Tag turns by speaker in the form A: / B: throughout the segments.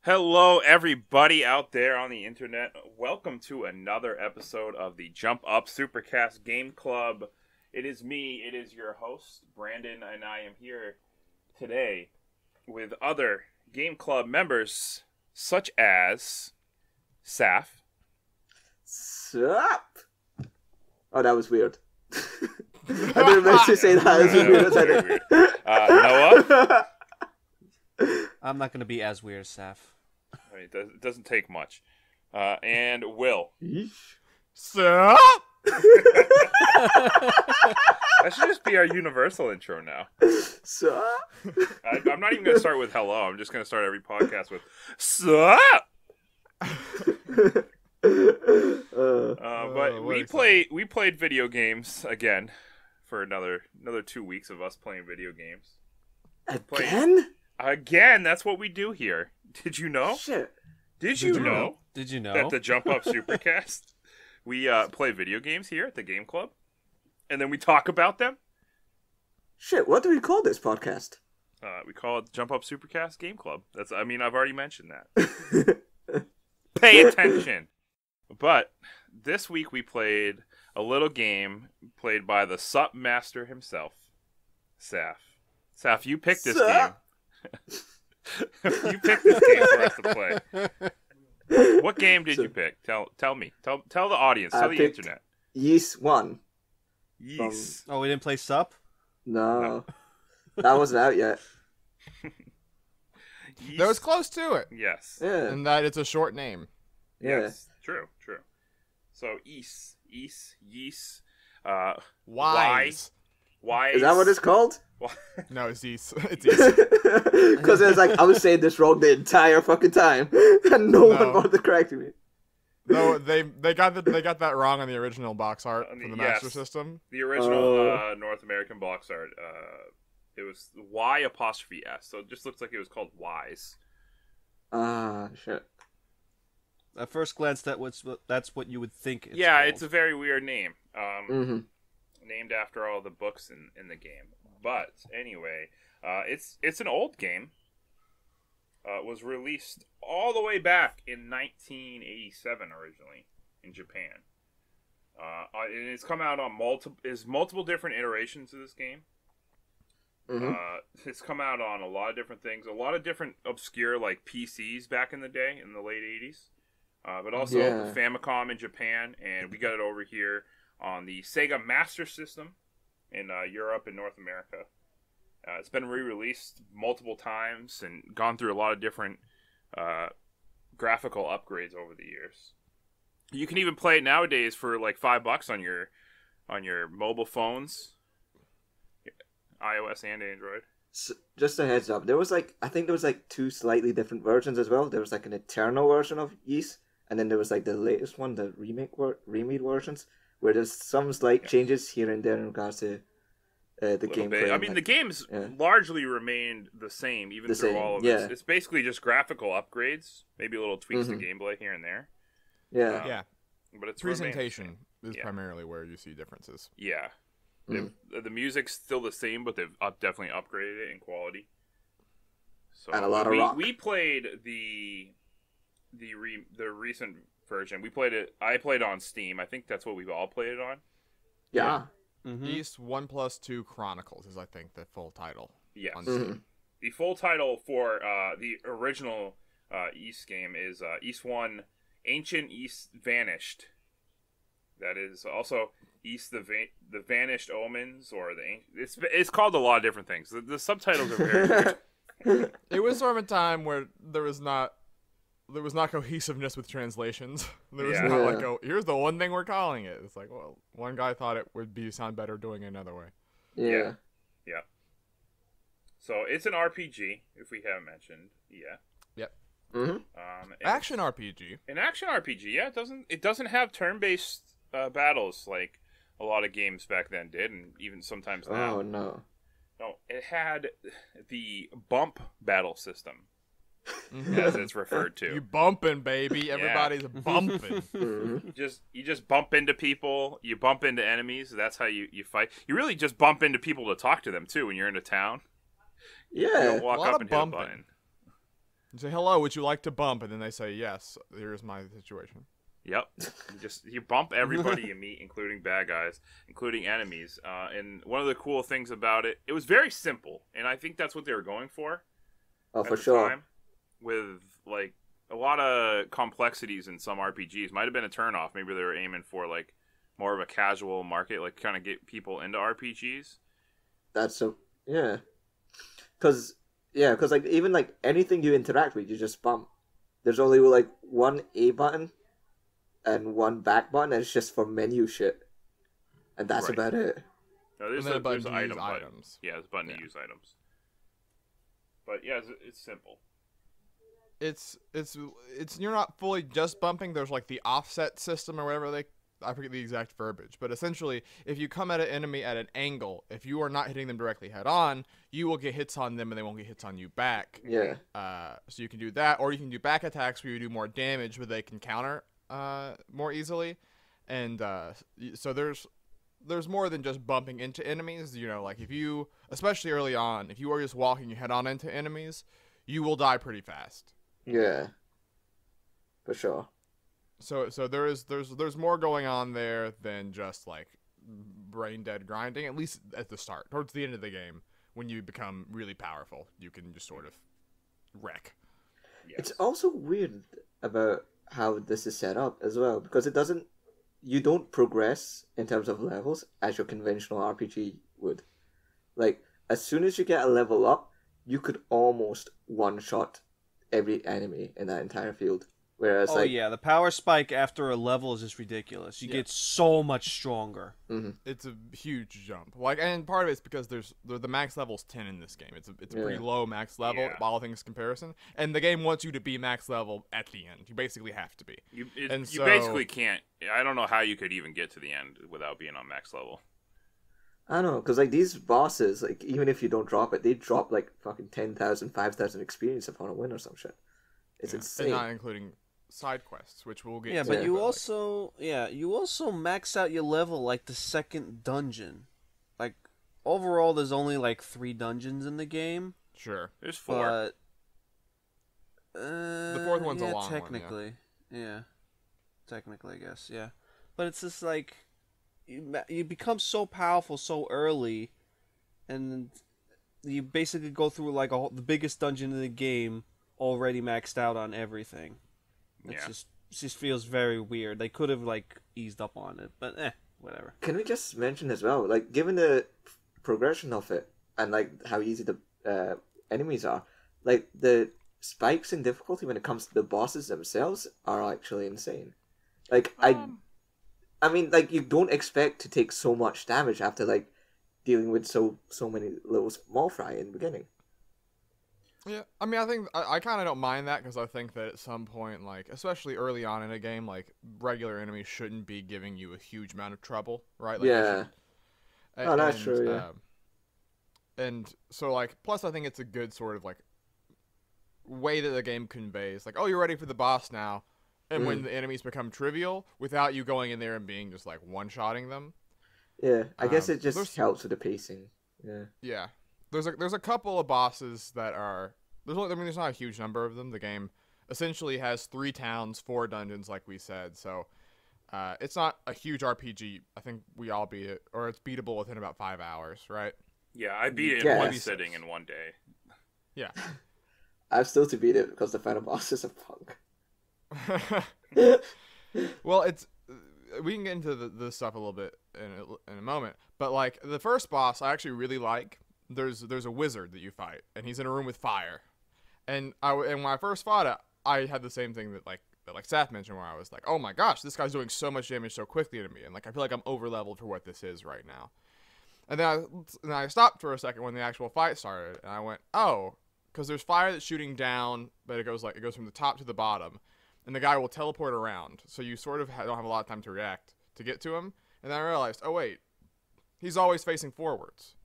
A: Hello, everybody out there on the internet. Welcome to another episode of the Jump Up Supercast Game Club. It is me, it is your host, Brandon, and I am here today with other Game Club members, such as Saf.
B: Sup? Oh, that was weird. I didn't meant to say that.
A: Noah?
C: I'm not going to be as weird as Saf.
A: It doesn't take much. And Will.
D: Sup?
A: That should just be our universal intro now.
B: Sup?
A: I'm not even going to start with hello. I'm just going to start every podcast with sup? But we played video games again for another 2 weeks of us playing video games. Again, that's what we do here. Did you know?
B: Shit.
A: Did you know
C: that
A: the Jump Up Supercast, we play video games here at the Game Club, and then we talk about them?
B: Shit, what do we call this podcast?
A: We call it Jump Up Supercast Game Club. I've already mentioned that. Pay attention. But this week we played a little game played by the Sup Master himself, Saf. Saf, you picked this game. You picked this game for us to play. What game did you pick? Tell me. Tell the audience. Tell the internet.
B: Yeast 1.
A: Yeast.
C: Oh, we didn't play Sup?
B: No. That wasn't out yet.
D: That was close to it.
A: Yes.
B: Yeah.
D: And that it's a short name.
B: Yeah.
A: Yes. True. So yeast.
D: Wise.
A: Wise.
B: Is that what it's called?
D: No, it's East. It's East.
B: Because it's like, I was saying this wrong the entire fucking time. And no one bothered correcting me.
D: No, they got that wrong on the original box art from the Master System.
A: The original North American box art, it was Y''S, so it just looks like it was called Wise.
B: Shit.
C: At first glance, that's what you would think.
A: It's a very weird name.
B: Mm-hmm.
A: Named after all the books in the game. But anyway, it's an old game. It was released all the way back in 1987 originally in Japan. And it's come out on multiple different iterations of this game.
B: Mm-hmm.
A: It's come out on a lot of different things, a lot of different obscure like PCs back in the day in the late 80s. But also the Famicom in Japan, and we got it over here on the Sega Master System in Europe and North America. It's been re-released multiple times and gone through a lot of different graphical upgrades over the years. You can even play it nowadays for like $5 on your mobile phones, iOS and Android.
B: So, just a heads up, I think there was two slightly different versions as well. There was an Eternal version of Yeast, and then there was the latest one, the remade versions, where there's some slight changes here and there in regards to the gameplay.
A: I mean, the game's largely remained the same, even through all of it. It's basically just graphical upgrades, maybe a little tweaks to gameplay here and there.
B: Yeah.
A: But it's
D: presentation is primarily where you see differences.
A: Yeah. The music's still the same, but they've definitely upgraded it in quality. So
B: and a lot of rock.
A: We played the recent version. I played it on Steam. I think that's what we've all played it on.
B: Yeah.
C: Mm-hmm.
D: Yeast 1+2 Chronicles is, I think, the full title.
A: Yes.
D: On Steam.
B: Mm-hmm.
A: The full title for the original Yeast game is Yeast 1 Ancient Yeast Vanished. That is also Yeast the Vanished Omens, or it's called a lot of different things. The subtitles are very weird.
D: It was sort of a time where there was not cohesiveness with translations. There was not here's the one thing we're calling it. It's like, well, one guy thought it would sound better doing it another way.
B: Yeah.
A: So it's an RPG, if we haven't mentioned. Yeah.
D: Yep.
B: Mm-hmm.
D: Action RPG.
A: An action RPG. Yeah, it doesn't have turn-based battles like a lot of games back then did, and even sometimes now.
B: Oh no.
A: No, it had the bump battle system. As it's referred to.
D: You bumping, baby. Everybody's bumping.
A: You just bump into people. You bump into enemies. That's how you fight. You really just bump into people to talk to them, too, when you're in a town.
B: Yeah.
A: You don't walk
D: a lot
A: up
D: of
A: and hit a
D: bumping.
A: button.
D: You say, hello, would you like to bump? And then they say, yes, here's my situation.
A: Yep. You bump everybody you meet, including bad guys, including enemies. And one of the cool things about it, it was very simple, and I think that's what they were going for.
B: Oh, for sure.
A: Time, with like a lot of complexities in some RPGs, might have been a turnoff. Maybe they were aiming for like more of a casual market, like kind of get people into RPGs.
B: That's so yeah. Cause like even like anything you interact with, you just bump. There's only like one A button and one back button, and it's just for menu shit, and that's about it.
A: No, there's
D: a button
A: there's
D: to use
A: items.
D: items.
A: Yeah, there's a button to use items. But yeah, it's simple.
D: It's you're not fully just bumping. There's like the offset system or whatever I forget the exact verbiage, but essentially, if you come at an enemy at an angle, if you are not hitting them directly head on, you will get hits on them and they won't get hits on you back.
B: Yeah.
D: So you can do that, or you can do back attacks where you do more damage, but they can counter more easily. And so there's more than just bumping into enemies. You know, like if you, especially early on, if you are just walking head on into enemies, you will die pretty fast.
B: Yeah. For sure.
D: So there's more going on there than just like brain dead grinding, at least at the start. Towards the end of the game, when you become really powerful, you can just sort of wreck.
A: Yes.
B: It's also weird about how this is set up as well, because you don't progress in terms of levels as your conventional RPG would. Like, as soon as you get a level up, you could almost one-shot every enemy in that entire field. Whereas,
C: the power spike after a level is just ridiculous. You get so much stronger.
B: Mm-hmm.
D: It's a huge jump. Like, and part of it's because the max level's 10 in this game. It's a pretty low max level, all things comparison, and the game wants you to be max level at the end. You basically have to be.
A: You basically can't. I don't know how you could even get to the end without being on max level.
B: I don't know, because like these bosses, like even if you don't drop it, they drop like fucking 10,000, 5,000 experience upon a win or some shit. It's insane.
D: And not including side quests, which we'll get to.
C: Yeah, but you also max out your level like the second dungeon. Like overall there's only like 3 dungeons in the game.
D: Sure.
A: There's 4.
C: But
D: the fourth one's a long
C: technically. One, yeah. Technically, I guess, yeah. But it's just like you become so powerful so early, and you basically go through like the biggest dungeon in the game already maxed out on everything. It just feels very weird. They could have like eased up on it, but whatever.
B: Can we just mention as well, like given the progression of it and like how easy the enemies are, like the spikes in difficulty when it comes to the bosses themselves are actually insane. Like I mean, like you don't expect to take so much damage after like dealing with so many little small fry in the beginning.
D: Yeah, I mean, I think I kind of don't mind that because I think that at some point, like, especially early on in a game, like, regular enemies shouldn't be giving you a huge amount of trouble, right? Like,
B: yeah. Oh, that's true, yeah.
D: And so, like, plus I think it's a good sort of, like, way that the game conveys, like, oh, you're ready for the boss now, and when the enemies become trivial, without you going in there and being just, like, one-shotting them.
B: Yeah, I guess it just helps with the pacing. Yeah.
D: Yeah. There's a couple of bosses that are there's not a huge number of them. The game essentially has 3 towns, 4 dungeons, like we said. So it's not a huge RPG. I think we all beat it, or it's beatable within about 5 hours, right?
A: Yeah, I beat it in one sitting in one day.
D: Yeah.
B: I have still to beat it because the final boss is a punk.
D: Well, we can get into the stuff a little bit in a moment, but like the first boss, I actually really like. There's a wizard that you fight, and he's in a room with fire, and when I first fought it, I had the same thing that Seth mentioned, where I was like, oh my gosh, this guy's doing so much damage so quickly to me, and like I feel like I'm over leveled for what this is right now. And then I stopped for a second when the actual fight started, and I went, oh, because there's fire that's shooting down, but it goes from the top to the bottom, and the guy will teleport around, so you sort of don't have a lot of time to react to get to him. And then I realized, oh wait, he's always facing forwards.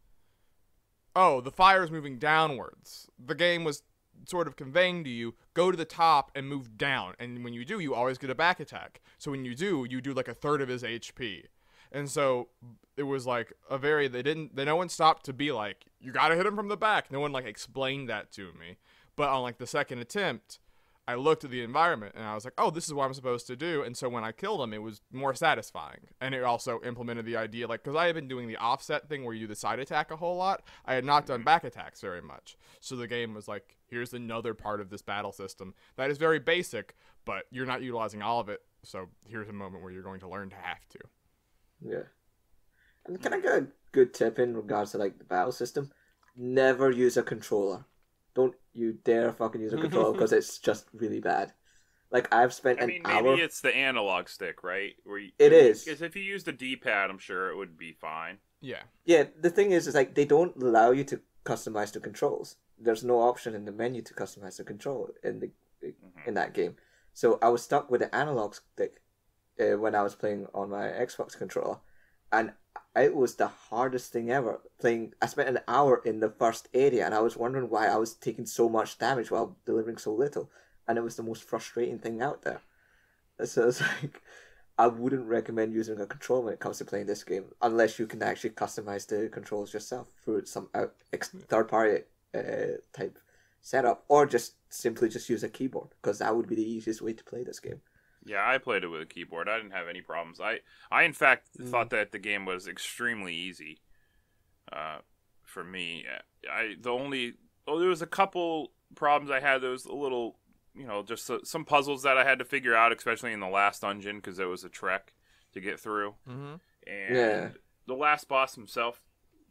D: Oh, the fire is moving downwards. The game was sort of conveying to you, go to the top and move down. And when you do, you always get a back attack. So when you do like a third of his HP. And so it was like no one stopped to be like, you gotta hit him from the back. No one like explained that to me. But on like the second attempt, I looked at the environment and I was like, oh, this is what I'm supposed to do. And so when I killed him, it was more satisfying. And it also implemented the idea, like, because I had been doing the offset thing where you do the side attack a whole lot. I had not done back attacks very much. So the game was like, here's another part of this battle system that is very basic, but you're not utilizing all of it. So here's a moment where you're going to learn to have to.
B: Yeah. And can I get a good tip in regards to like the battle system? Never use a controller. Don't you dare fucking use a controller because it's just really bad. Like I've spent an hour.
A: Maybe it's the analog stick, right?
B: It is.
A: Because if you use the D-pad, I'm sure it would be fine.
D: Yeah.
B: Yeah. The thing is like they don't allow you to customize the controls. There's no option in the menu to customize the control in that game. So I was stuck with the analog stick when I was playing on my Xbox controller, and it was the hardest thing ever playing. I spent an hour in the first area and I was wondering why I was taking so much damage while delivering so little, and it was the most frustrating thing out there. So it's like I wouldn't recommend using a controller when it comes to playing this game unless you can actually customize the controls yourself through some third-party type setup, or just simply just use a keyboard, because that would be the easiest way to play this game.
A: Yeah, I played it with a keyboard. I didn't have any problems. I in fact thought that the game was extremely easy. For me, there was a couple problems I had. There was a little, just some puzzles that I had to figure out, especially in the last dungeon, because it was a trek to get through. Mm-hmm. And the last boss himself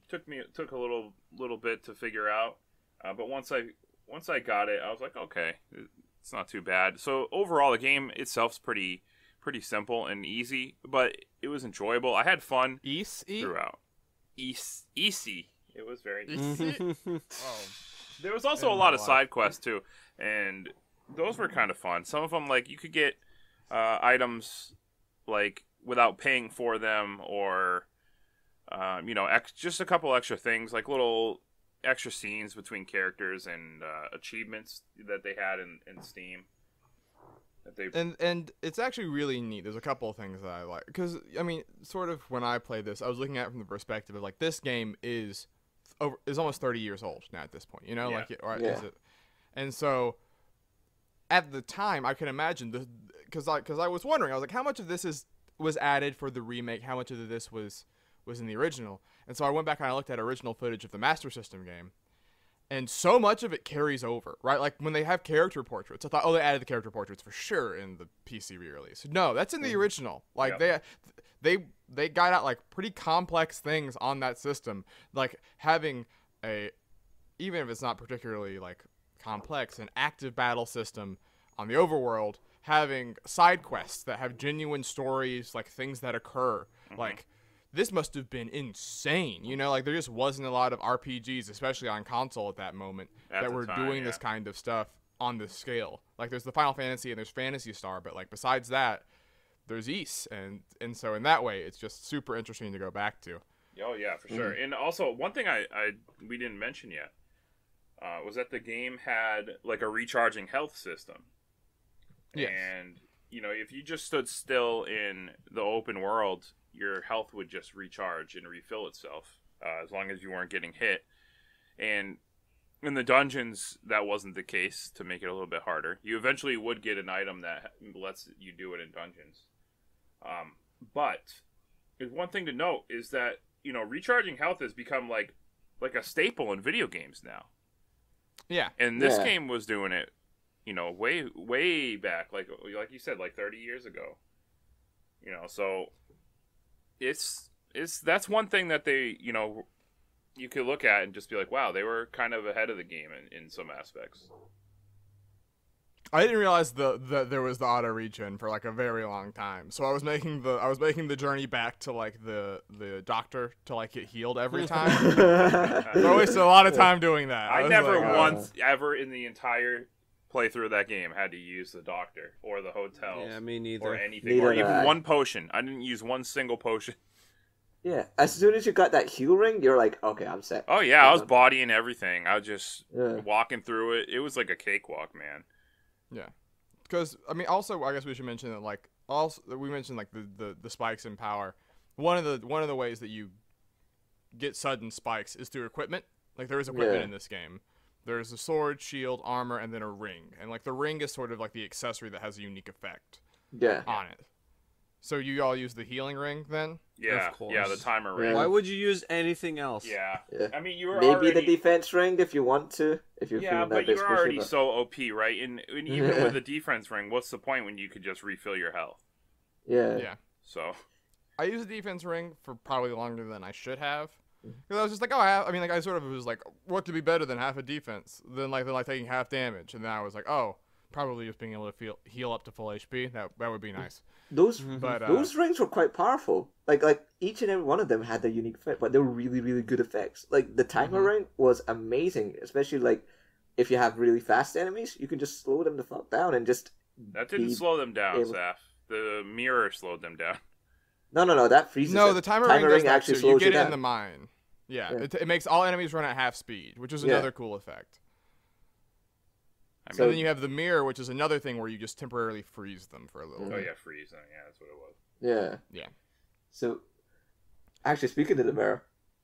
A: took a little bit to figure out. But once I got it, I was like, okay, it's not too bad. So overall, the game itself's pretty simple and easy, but it was enjoyable. I had fun throughout. Easy. It was very easy. There was also a lot of side quests too, and those were kind of fun. Some of them, like, you could get items like without paying for them, or just a couple extra things, like little extra scenes between characters and achievements that they had in Steam.
D: And it's actually really neat. There's a couple of things that I like, because I mean, sort of when I played this, I was looking at it from the perspective of like, this game is almost 30 years old now at this point. Is it? And so at the time, I can imagine because I was wondering, I was like, how much of this was added for the remake? How much of this was in the original? And so I went back and I looked at original footage of the Master System game, and so much of it carries over, right? Like when they have character portraits, I thought, oh, they added the character portraits for sure in the PC re-release. No, that's in the original. Like they got out like pretty complex things on that system, like having even if it's not particularly like complex, an active battle system on the overworld, having side quests that have genuine stories, like things that occur, like. This must have been insane, like there just wasn't a lot of RPGs, especially on console at that moment, that were doing this kind of stuff on this scale. Like there's the Final Fantasy and there's Phantasy Star, but like besides that, there's Ys, and so in that way, it's just super interesting to go back to.
A: Oh yeah, for sure. And also one thing we didn't mention yet was that the game had like a recharging health system. Yes. And if you just stood still in the open world, your health would just recharge and refill itself as long as you weren't getting hit. And in the dungeons, that wasn't the case, to make it a little bit harder. You eventually would get an item that lets you do it in dungeons. But one thing to note is that, recharging health has become like a staple in video games now. Yeah. And this game was doing it, way, way back, like you said, like 30 years ago. So that's one thing that they, you could look at and just be like, wow, they were kind of ahead of the game in some aspects.
D: I didn't realize that there was the auto regen for like a very long time. So I was making the journey back to like the doctor to like get healed every time. So I wasted a lot of time doing that.
A: I never once ever in the entire playthrough of that game had to use the doctor or the hotels.
C: Yeah, me neither.
A: Or anything, or even one potion. I didn't use one single potion.
B: Yeah, as soon as you got that heal ring, you're like, okay, I'm set.
A: Oh yeah, I was bodying everything. I was just walking through it. It was like a cakewalk, man.
D: Yeah, because I mean, also I guess we should mention that like we mentioned like the spikes in power. One of the ways that you get sudden spikes is through equipment. Like there is equipment in this game There's a sword, shield, armor, and then a ring. And like the ring is sort of like the accessory that has a unique effect on it. So you all use the healing ring then?
A: Yeah,
C: Of course.
A: yeah, the timer ring.
C: Why would you use anything else?
A: Yeah. I mean, you were
B: maybe
A: already...
B: the defense ring if you want to. If you're feeling that
A: but
B: bit
A: you're already
B: squishy,
A: so OP, right? And even with the defense ring, what's the point when you could just refill your health?
B: Yeah.
A: So
D: I used the defense ring for probably longer than I should have. Because I was just like, I sort of was like, what could be better than half a defense? Than taking half damage. And then I was like, probably just being able to heal up to full HP. That would be nice.
B: Those rings were quite powerful. Like each and every one of them had their unique effect, but they were really, really good effects. Like the timer ring was amazing, especially like if you have really fast enemies, you can just slow them the fuck down and just.
A: That didn't slow them down, Zaf. The mirror slowed them down.
B: No, that freezes.
D: No, the timer ring
B: actually
D: slows
B: slows
D: you
B: you
D: get
B: down.
D: in the mine. Yeah. It makes all enemies run at half speed, which is another cool effect. And then you have the mirror, which is another thing where you just temporarily freeze them for a little bit.
A: Oh yeah, freeze. Yeah, that's what it was.
B: Yeah.
D: Yeah.
B: So, actually, speaking of the mirror,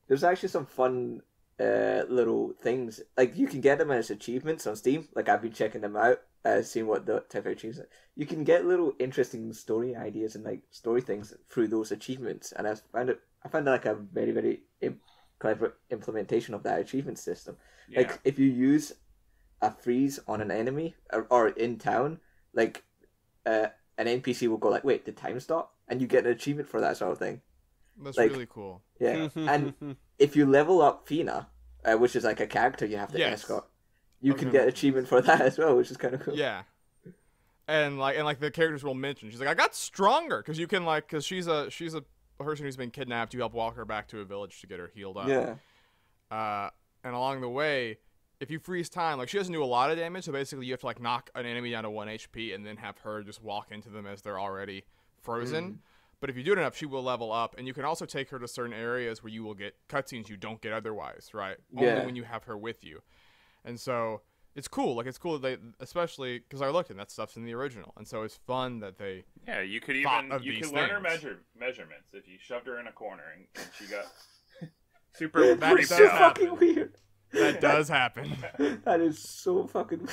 B: there's actually some fun little things. Like, you can get them as achievements on Steam. Like, I've been checking them out, seeing what the type of achievements are. You can get little interesting story ideas and, like, story things through those achievements. And I found it like a very, very clever implementation of that achievement system.
A: Yeah.
B: Like, if you use a freeze on an enemy or in town, like an NPC will go like, wait, did time stop? And you get an achievement for that sort of thing.
D: That's
B: like,
D: really cool.
B: Yeah. And if you level up Fina, which is like a character you have to escort, you can get achievement for that as well, which is kind of cool.
D: Yeah. And the characters will mention, she's like, I got stronger, because you can because she's a person who's been kidnapped. You help walk her back to a village to get her healed up.
B: Yeah.
D: And along the way, if you freeze time, like she doesn't do a lot of damage, so basically you have to like knock an enemy down to 1 HP and then have her just walk into them as they're already frozen. But if you do it enough, she will level up, and you can also take her to certain areas where you will get cutscenes you don't get otherwise, right?
B: Yeah.
D: Only when you have her with you. And so it's cool. Like, it's cool that they, especially because I looked and that stuff's in the original, and so it's fun that they.
A: Yeah, you could learn her measurements if you shoved her in a corner and she got super.
B: That's so fucking weird.
D: That does happen.
B: That is so fucking weird.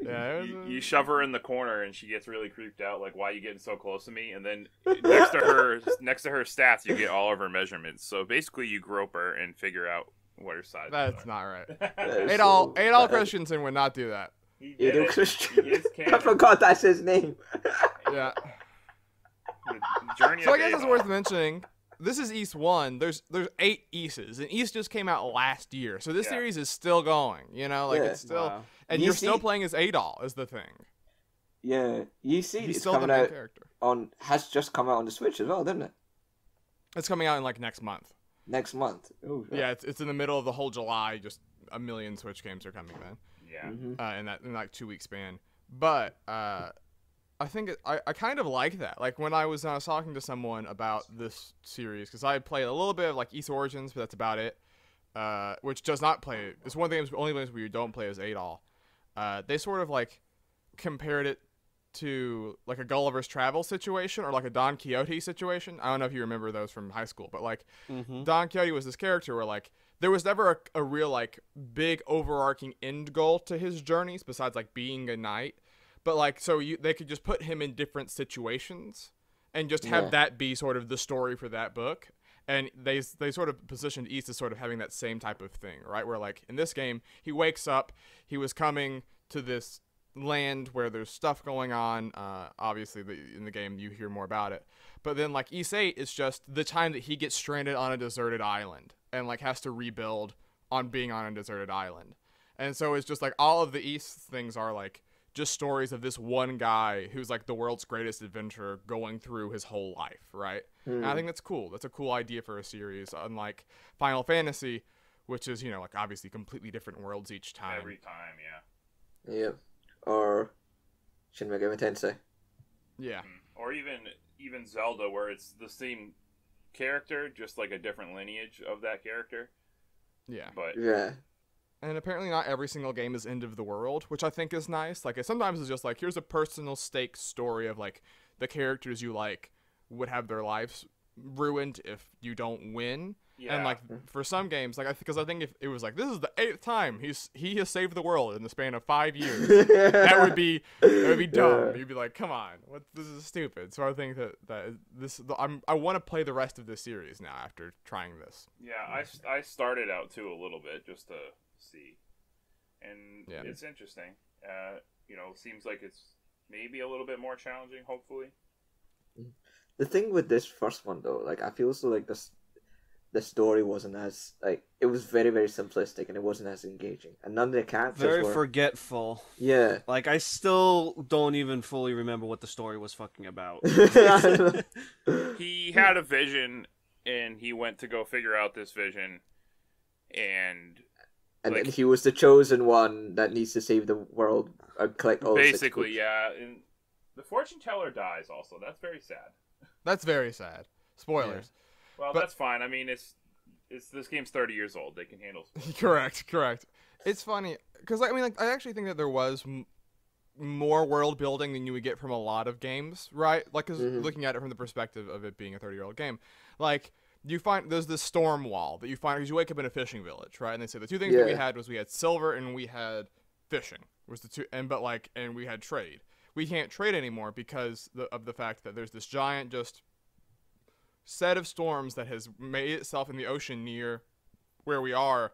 D: Yeah,
A: you shove her in the corner and she gets really creeped out. Like, why are you getting so close to me? And then next to her stats, you get all of her measurements. So basically, you grope her and figure out what her size is.
D: That's not right.
B: Adol
D: Christensen would not do that.
B: Adol Christensen. I forgot that's his name.
D: Yeah.
A: Journey
D: so I guess it's worth mentioning. This is East 1. There's 8 Easts, and East just came out last year. So this series is still going, it's still...
C: Wow.
D: And you're still playing as Adol is the thing.
B: Yeah. You see,
D: he's
B: it's
D: still the
B: coming
D: main
B: out
D: character.
B: has just come out on the Switch as well, didn't it?
D: It's coming out in next month.
B: Next month. Oh, sure.
D: Yeah, it's in the middle of the whole July. Just a million Switch games are coming then.
A: Yeah.
D: In that 2-week span. But I think I kind of like that. Like when I was talking to someone about this series, because I played a little bit of East Origins, but that's about it. Which does not play. It's one of the only games where you don't play as Adol. They sort of compared it to a Gulliver's Travel situation or a Don Quixote situation. I don't know if you remember those from high school, but Don Quixote was this character where there was never a real big overarching end goal to his journeys besides being a knight. But they could just put him in different situations and just have that be sort of the story for that book. And they sort of positioned East as sort of having that same type of thing, right? Where in this game, he wakes up, he was coming to this land where there's stuff going on. Obviously, in the game, you hear more about it. But then East 8 is just the time that he gets stranded on a deserted island and has to rebuild on being on a deserted island. And so it's just all of the East things are just stories of this one guy who's the world's greatest adventurer going through his whole life, right? And I think that's cool. That's a cool idea for a series, unlike Final Fantasy, which is, obviously completely different worlds each time.
A: Every time, yeah.
B: Yeah. Or Shin Megami Tensei.
D: Yeah.
A: Or even Zelda, where it's the same character, just a different lineage of that character.
D: Yeah.
A: But
B: yeah.
D: And apparently not every single game is end of the world, which I think is nice. Sometimes it's just here's a personal stake story of the characters you would have their lives ruined if you don't win.
A: Yeah.
D: And like for some games, like because I think if it was like this is the 8th time he has saved the world in the span of 5 years, that would be dumb. You'd be like, come on, what? This is stupid. So I think I want to play the rest of this series now after trying this.
A: Yeah, I started out too a little bit just to see, and it's interesting. Seems like it's maybe a little bit more challenging. Hopefully.
B: The thing with this first one though, like I feel so like the story wasn't as like it was very very simplistic and it wasn't as engaging, and none of the characters
C: very
B: were
C: forgetful.
B: Yeah,
C: like I still don't even fully remember what the story was fucking about.
A: He had a vision and he went to go figure out this vision, and
B: then he was the chosen one that needs to save the world and collect all
A: basically. Yeah, and the fortune teller dies. Also, that's very sad.
D: That's very sad. Spoilers.
A: Yeah. Well, that's fine. I mean, it's this game's 30 years old. They can handle
D: spoilers. Correct. It's funny because I mean, like, I actually think that there was more world building than you would get from a lot of games, right? Like, because looking at it from the perspective of it being a 30-year-old game, like you find there's this storm wall that you find because you wake up in a fishing village, right? And they say the two things that we had silver and we had fishing was the two, and we had trade. We can't trade anymore because of the fact that there's this giant just set of storms that has made itself in the ocean near where we are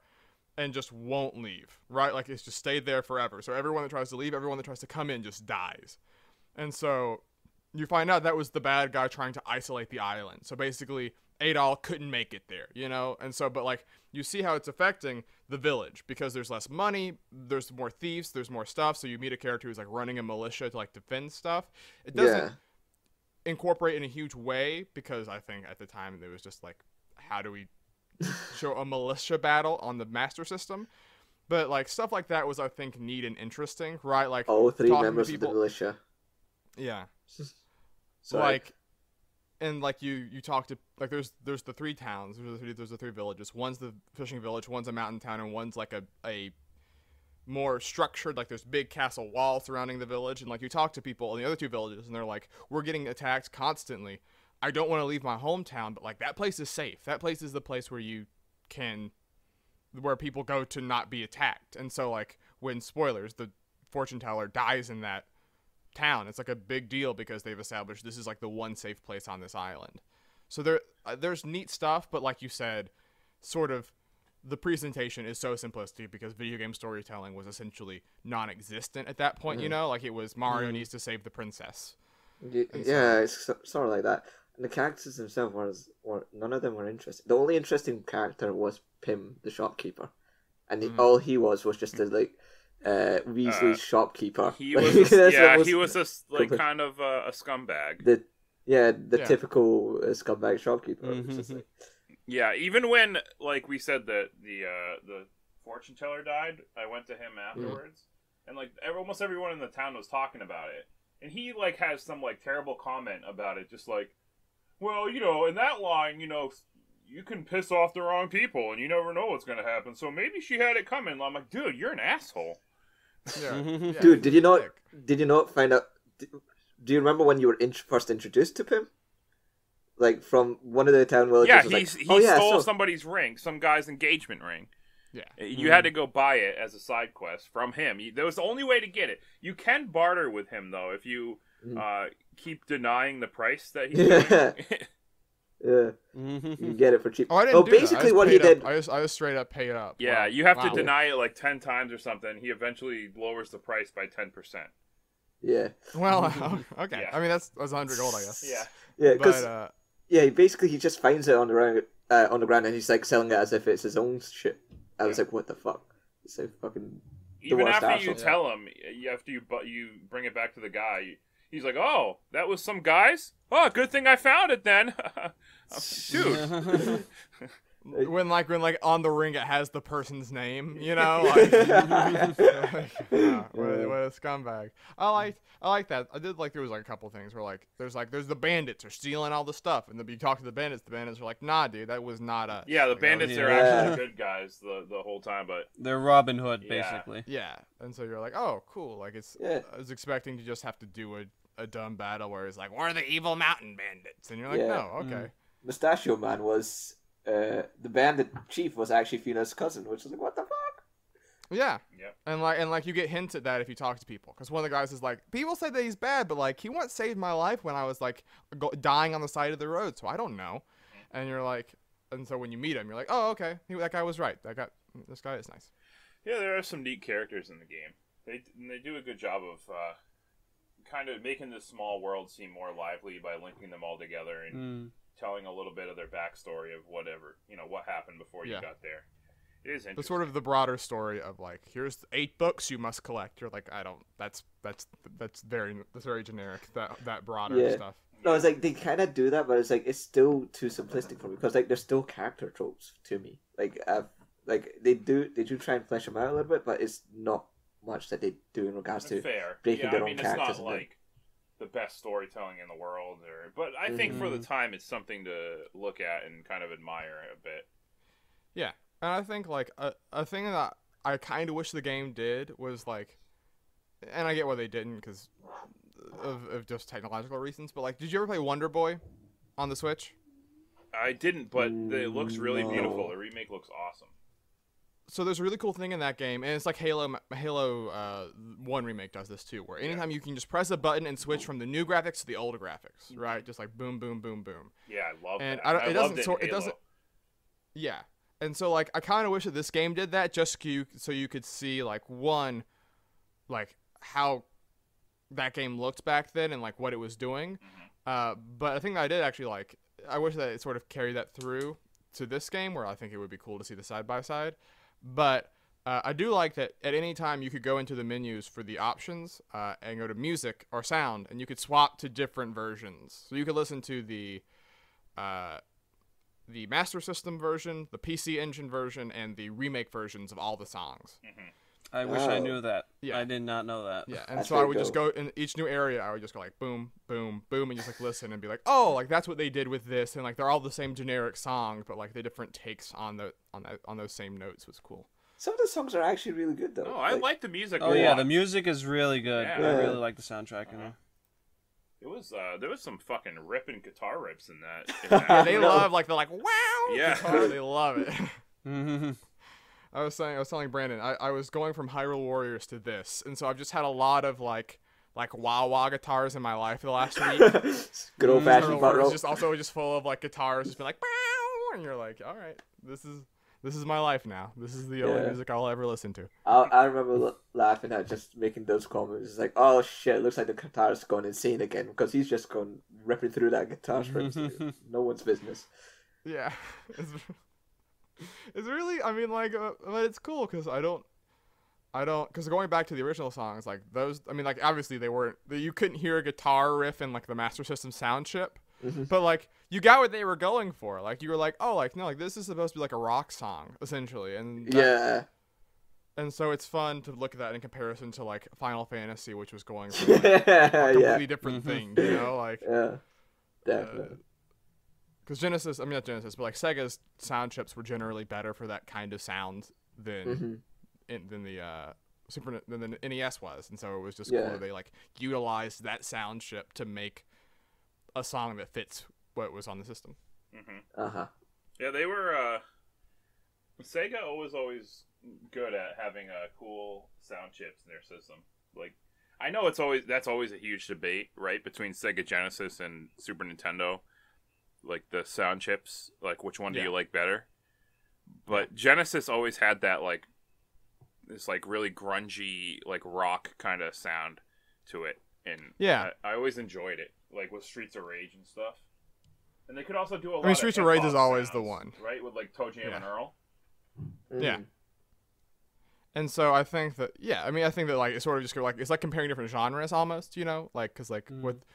D: and just won't leave, right? Like it's just stayed there forever. So everyone that tries to leave, everyone that tries to come in just dies. And so you find out that was the bad guy trying to isolate the island. So basically Adol couldn't make it there, and so, but like you see how it's affecting the village because there's less money, there's more thieves, there's more stuff. So you meet a character who's like running a militia to like defend stuff. It doesn't incorporate in a huge way because I think at the time it was just like, how do we show a militia battle on the master system? But like stuff like that was, I think, neat and interesting, right? Like
B: all 3 members of the militia.
D: Yeah.
B: So
D: like. And like you talk to like there's the 3 towns, there's the 3 villages. One's the fishing village, one's a mountain town, and one's like a more structured, like there's big castle walls surrounding the village. And like you talk to people in the other 2 villages, and they're like, we're getting attacked constantly. I don't want to leave my hometown, but like that place is safe. That place is the place where people go to not be attacked. And so like when spoilers, the fortune teller dies in that town, it's like a big deal because they've established this is like the one safe place on this island. So there's neat stuff, but like you said, sort of the presentation is so simplistic because video game storytelling was essentially non-existent at that point. Like it was Mario needs to save the princess.
B: It's sort of like that. And the characters themselves were none of them were interesting. The only interesting character was Pim, the shopkeeper, and all he was just a like Weasley's shopkeeper.
A: He was he was a kind of a scumbag.
B: The typical scumbag shopkeeper.
A: Yeah, even when like we said that the fortune teller died, I went to him afterwards, and like almost everyone in the town was talking about it, and he like has some like terrible comment about it, just like, well, in that line, you can piss off the wrong people, and you never know what's gonna happen. So maybe she had it coming. I'm like, dude, you're an asshole.
D: Yeah.
B: Dude, did you not find out? Do you remember when you were first introduced to Pim? Like from one of the town villages.
A: Yeah, he stole somebody's ring, some guy's engagement ring.
D: Yeah,
A: you had to go buy it as a side quest from him. That was the only way to get it. You can barter with him though if you keep denying the price that he's doing.
B: Yeah, you get it for cheap.
D: Oh, I didn't do
B: basically
D: that.
B: what he did.
D: I just straight up paid up.
A: Yeah,
D: wow.
A: You have to deny it like 10 times or something. He eventually lowers the price by 10%.
B: Yeah.
D: Well, okay.
A: Yeah.
D: I mean that's 100 gold, I guess.
A: Yeah.
B: Yeah, because he just finds it on the ground and he's like selling it as if it's his own shit. I was like, what the fuck? It's so fucking.
A: Even after you tell him, after you bring it back to the guy. He's like, oh, that was some guys? Oh, good thing I found it then. Dude.
D: when on the ring it has the person's name, what a scumbag. I like that. I did like there was like a couple things where like there's the bandits are stealing all the stuff, and then you talk to the bandits are like, nah, dude, that was not us.
A: Yeah, the bandits are actually good guys the whole time, but
C: they're Robin Hood basically.
D: Yeah, and so you're like, oh, cool. Like I was expecting to just have to do a dumb battle where it's like, we're the evil mountain bandits, and you're like, no, okay.
B: Mustachio Man was the bandit chief was actually Fina's cousin, which is like, what the fuck?
D: Yeah.
A: Yep.
D: And like you get hints at that if you talk to people, because one of the guys is like, people say that he's bad, but like he once saved my life when I was like dying on the side of the road, so I don't know. And you're like, and so when you meet him, you're like, oh, okay, that guy was right. This guy is nice.
A: Yeah, there are some neat characters in the game. They do a good job of kind of making this small world seem more lively by linking them all together and telling a little bit of their backstory of whatever, what happened before you got there. It is interesting.
D: The sort of the broader story of like, here's 8 books you must collect. You're like, I don't. That's very generic. That broader stuff.
B: No, it's like they kind of do that, but it's like it's still too simplistic for me because like there's still character tropes to me. Like they do try and flesh them out a little bit, but it's not much that they do in regards to breaking their own characters.
A: It's not like the best storytelling in the world, but I think for the time it's something to look at and kind of admire a bit.
D: Yeah, and I think like a thing that I kind of wish the game did was like, and I get why they didn't because of just technological reasons, but like, did you ever play Wonder Boy on the Switch?
A: I didn't, but it looks really beautiful. The remake looks awesome.
D: So there's a really cool thing in that game, and it's like Halo 1 Remake does this too, where anytime you can just press a button and switch from the new graphics to the older graphics, right? Just like boom, boom, boom, boom.
A: Yeah, I love
D: and
A: that.
D: It doesn't. Yeah, and so like I kind of wish that this game did that, just so you could see like how that game looked back then and like what it was doing. But I think I did actually like. I wish that it sort of carried that through to this game, where I think it would be cool to see the side by side. But I do like that at any time you could go into the menus for the options and go to music or sound, and you could swap to different versions. So you could listen to the Master System version, the PC Engine version, and the remake versions of all the songs.
C: I wish I knew that. Yeah. I did not know that.
D: Yeah, and so I would just go in each new area. I would just go like boom, boom, boom, and just like listen and be like, oh, like that's what they did with this, and like they're all the same generic songs, but like the different takes on those same notes was cool.
B: Some of the songs are actually really good though.
A: Oh, I like the music.
C: Oh yeah, the music is really good. Yeah. I really like the soundtrack.
A: It was there was some fucking ripping guitar riffs in that.
D: Yeah, they're like wow.
A: Yeah,
D: guitar, they love it. I was telling Brandon, I was going from Hyrule Warriors to this, and so I've just had a lot of like wah-wah guitars in my life the last week.
B: Good old fashioned butt roll.
D: Just full of like guitars, just being like wow, and you're like, all right, this is my life now. This is the only music I'll ever listen to.
B: I remember laughing at just making those comments. It's like, oh shit, it looks like the guitar's going insane again because he's just going ripping through that guitar string. No one's business.
D: Yeah. It's really, I mean, like, but it's cool because I don't, because going back to the original songs, like those, I mean, like obviously you couldn't hear a guitar riff in like the Master System sound chip, but like you got what they were going for. Like you were like, oh, like no, like this is supposed to be like a rock song essentially, and and so it's fun to look at that in comparison to like Final Fantasy, which was going for like, a completely different thing, you know, like
B: definitely.
D: Because Genesis, I mean not Genesis, but like Sega's sound chips were generally better for that kind of sound than the NES was, and so it was just cool that they like utilized that sound chip to make a song that fits what was on the system.
A: Yeah, they were. Sega always good at having cool sound chips in their system. Like, I know that's always a huge debate, right, between Sega Genesis and Super Nintendo. Like the sound chips, like which one do you like better? But Genesis always had that like this like really grungy like rock kind of sound to it, and I always enjoyed it, like with Streets of Rage and stuff. And they could also do a lot. I mean,
D: Streets of Rage is always the one,
A: right? With like Toe Jam and Earl.
D: Yeah. And so I think that I think that like it's sort of just like it's like comparing different genres almost, you know, like because like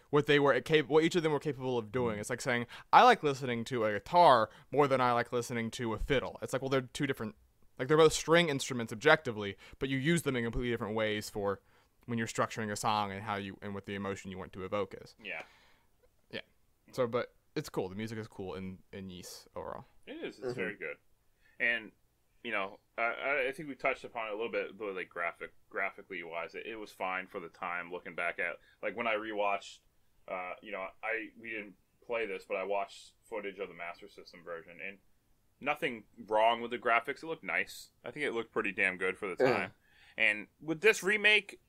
D: what they were what each of them were capable of doing. It's like saying I like listening to a guitar more than I like listening to a fiddle. It's like, well, they're two different, like they're both string instruments objectively, but you use them in completely different ways for when you're structuring a song and how you and what the emotion you want to evoke is.
A: Yeah.
D: So, but it's cool. The music is cool in Ys overall.
A: It is. It's very good, and. You know, I think we touched upon it a little bit, but like graphically wise, it was fine for the time. Looking back at like when I rewatched, we didn't play this, but I watched footage of the Master System version, and nothing wrong with the graphics. It looked nice. I think it looked pretty damn good for the time. And with this remake,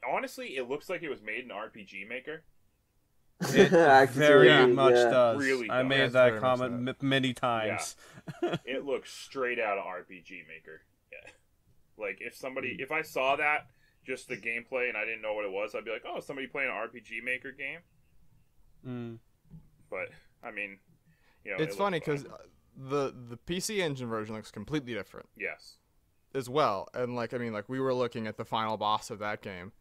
A: honestly, it looks like it was made in RPG Maker.
C: It very much does.
A: Really
C: I
A: does.
C: made that comment many times.
A: Yeah. It looks straight out of RPG Maker. Yeah. Like if I saw that, just the gameplay, and I didn't know what it was, I'd be like, oh, somebody playing an RPG Maker game. But I mean,
D: it's funny because the PC Engine version looks completely different.
A: Yes.
D: As well, and we were looking at the final boss of that game.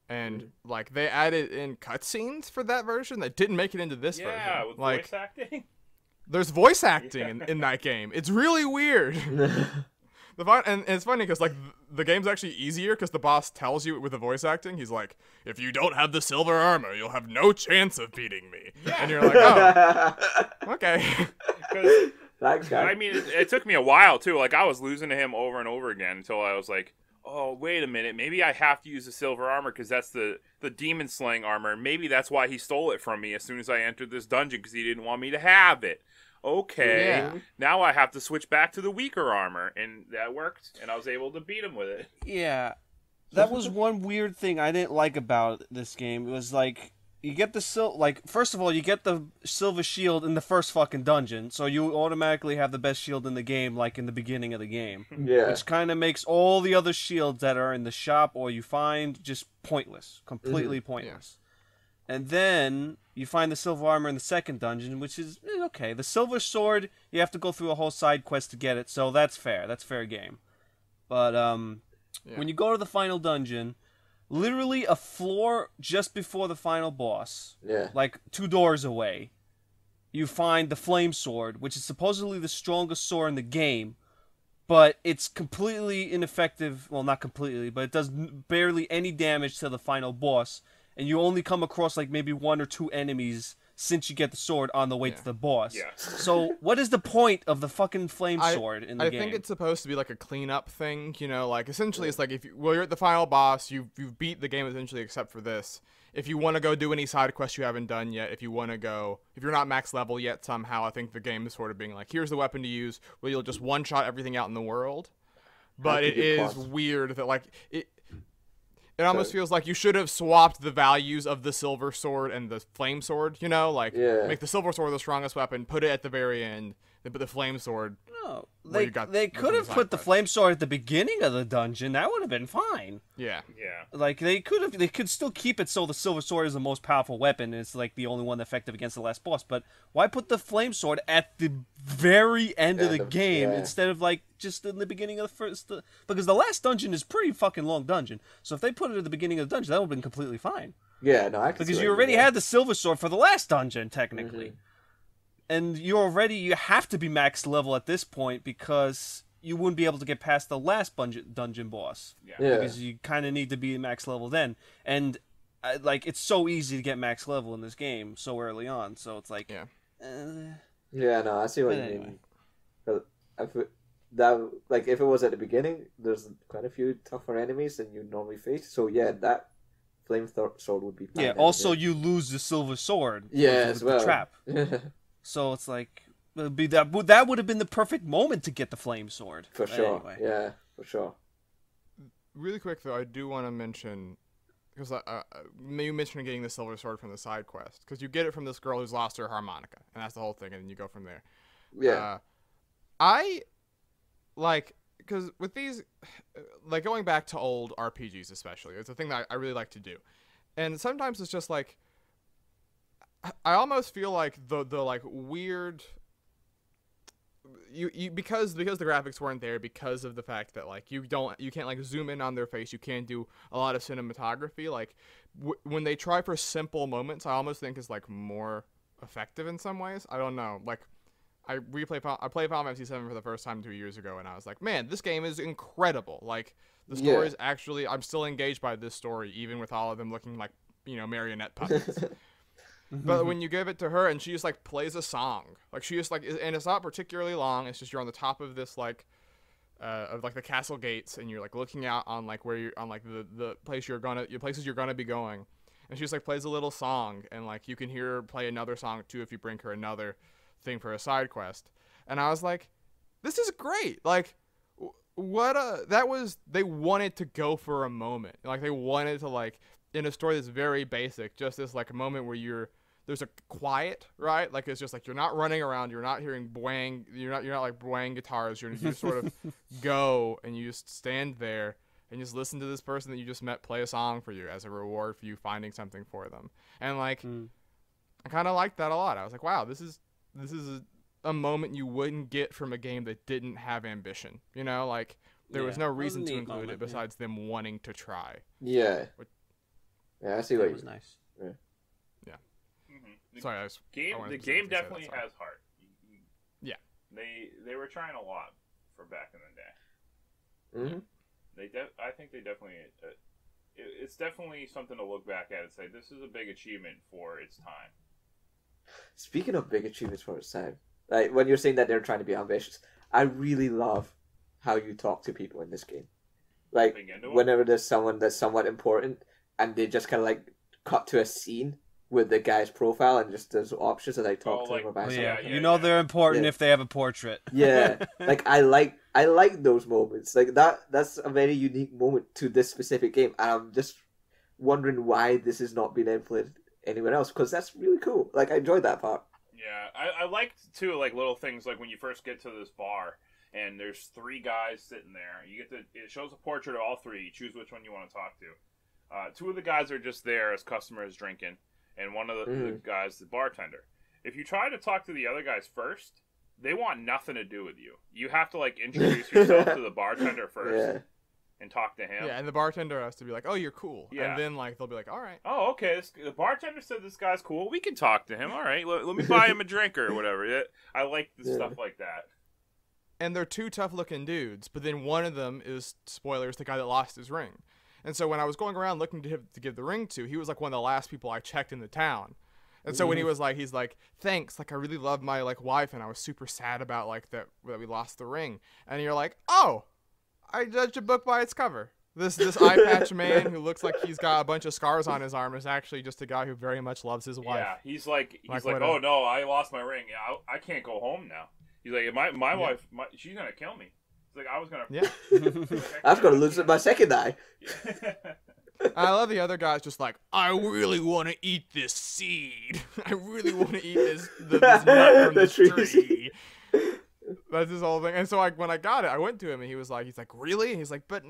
D: And, they added in cutscenes for that version that didn't make it into this version.
A: Yeah, with voice acting.
D: There's voice acting in that game. It's really weird. And it's funny because, the game's actually easier because the boss tells you with the voice acting, he's like, if you don't have the silver armor, you'll have no chance of beating me. Yeah. And you're like, oh, okay.
B: Thanks, guy.
A: I mean, it took me a while, too. I was losing to him over and over again until I was like, oh, wait a minute, maybe I have to use the silver armor because that's the demon slaying armor. Maybe that's why he stole it from me as soon as I entered this dungeon because he didn't want me to have it. Okay, now I have to switch back to the weaker armor, and that worked, and I was able to beat him with it.
C: Yeah, that was one weird thing I didn't like about this game. It was you get the first of all, you get the silver shield in the first fucking dungeon, so you automatically have the best shield in the game, in the beginning of the game.
B: Yeah.
C: Which kind of makes all the other shields that are in the shop or you find just pointless. Completely pointless. Yeah. And then you find the silver armor in the second dungeon, which is okay. The silver sword, you have to go through a whole side quest to get it, so that's fair. That's fair game. But when you go to the final dungeon, literally a floor just before the final boss, 2 doors away, you find the flame sword, which is supposedly the strongest sword in the game, but it's completely ineffective. Well, not completely, but it does barely any damage to the final boss, and you only come across maybe 1 or 2 enemies since you get the sword on the way to the boss. Yeah. So what is the point of the fucking flame sword in the game?
D: I think it's supposed to be a cleanup thing, essentially it's if you're at the final boss, you've beat the game essentially except for this. If you want to go do any side quests you haven't done yet, if you're not max level yet somehow, I think the game is sort of being here's the weapon to use, where you'll just one-shot everything out in the world. But it is weird that it almost feels like you should have swapped the values of the silver sword and the flame sword, make the silver sword the strongest weapon, put it at the very end, then put the flame sword.
C: No, they could have put the flame sword at the beginning of the dungeon. That would have been fine.
D: Yeah.
C: Yeah. They could still keep it so the silver sword is the most powerful weapon. It's the only one effective against the last boss. But why put the flame sword at the very end of the game instead of just in the beginning of the first? Because the last dungeon is pretty fucking long dungeon. So if they put it at the beginning of the dungeon, that would have been completely fine.
B: Yeah, no, I can
C: because you already had the silver sword for the last dungeon technically. And you have to be max level at this point because you wouldn't be able to get past the last dungeon boss. Yeah. Because you kind of need to be max level then. And, it's so easy to get max level in this game so early on. So it's
B: Yeah, no, I see what you mean. If it was at the beginning, there's quite a few tougher enemies than you normally face. So, that flame sword would be fine.
C: Yeah, also you lose the silver sword.
B: Yeah, as well.
C: The trap. So it's that would have been the perfect moment to get the flame sword.
B: For sure. Anyway. Yeah, for sure.
D: Really quick though, I do want to mention because you mentioned getting the silver sword from the side quest because you get it from this girl who's lost her harmonica, and that's the whole thing, and then you go from there.
B: Yeah.
D: Because with these, going back to old RPGs especially, it's a thing that I really like to do, and sometimes it's just I almost feel like the weird you because the graphics weren't there because of the fact that you can't zoom in on their face, you can't do a lot of cinematography. When they try for simple moments, I almost think is more effective in some ways. I don't know. I played Final Fantasy VII for the first time 2 years ago, and I was like, man, this game is incredible. The story is actually, I'm still engaged by this story, even with all of them looking like marionette puppets. But when you give it to her and she just plays a song, she just and it's not particularly long. It's just you're on the top of this of the castle gates, and you're looking out on where you're on the place places you're gonna be going, and she just plays a little song, and you can hear her play another song too if you bring her another thing for a side quest. And I was like, this is great. Like, they wanted to go for a moment. Like, they wanted to, like, in a story that's very basic, just this, like, a moment where there's a quiet, right? Like, it's just like you're not running around, you're not hearing boing, you're not like boing guitars, you just sort of go and you just stand there and just listen to this person that you just met play a song for you as a reward for you finding something for them. And like, I kind of liked that a lot. I was like, wow, this is a moment you wouldn't get from a game that didn't have ambition. You know, like there was no reason to include it besides them wanting to try.
B: Yeah. I see what
C: it was nice.
B: Yeah.
D: Sorry,
A: the game definitely has heart.
D: Yeah.
A: They were trying a lot for back in the day. I think they definitely. It's definitely something to look back at and say this is a big achievement for its time.
B: Speaking of big achievements for its time, like when you're saying that they're trying to be ambitious, I really love how you talk to people in this game. Like whenever there's someone that's somewhat important, and they just kind of like cut to a scene with the guy's profile and just there's options that I talk to them about.
C: They're important if they have a portrait.
B: Yeah, like I like those moments. Like that's a very unique moment to this specific game, and I'm just wondering why this is not being implemented anywhere else, because that's really cool. Like I enjoyed that part.
A: Yeah, I liked too, like little things like when you first get to this bar and there's 3 guys sitting there. It shows a portrait of all 3. You choose which one you want to talk to. 2 of the guys are just there as customers drinking. And one of the guys, the bartender. If you try to talk to the other guys first, they want nothing to do with you. You have to like introduce yourself to the bartender first and talk to him.
D: Yeah, and the bartender has to be like, "Oh, you're cool," and then like they'll be like, "All right."
A: Oh, okay. The bartender said this guy's cool. We can talk to him. All right, let me buy him a drink or whatever. I like the stuff like that.
D: And they're 2 tough-looking dudes, but then one of them is, spoilers, the guy that lost his ring. And so when I was going around looking to give the ring to, he was like one of the last people I checked in the town. And so when he's like, thanks, like I really love my like wife, and I was super sad about like that we lost the ring. And you're like, oh, I judged a book by its cover. This eye patch man who looks like he's got a bunch of scars on his arm is actually just a guy who very much loves his wife.
A: Yeah, he's like oh no, I lost my ring. Yeah, I can't go home now. He's like, my wife, she's gonna kill me. Like I was gonna.
D: Yeah.
B: I was gonna lose my second eye.
D: I love the other guys just like, I really want to eat this seed. I really want to eat this nut from the tree. That's his whole thing. And so when I got it, I went to him and he's like, really? And he's like, but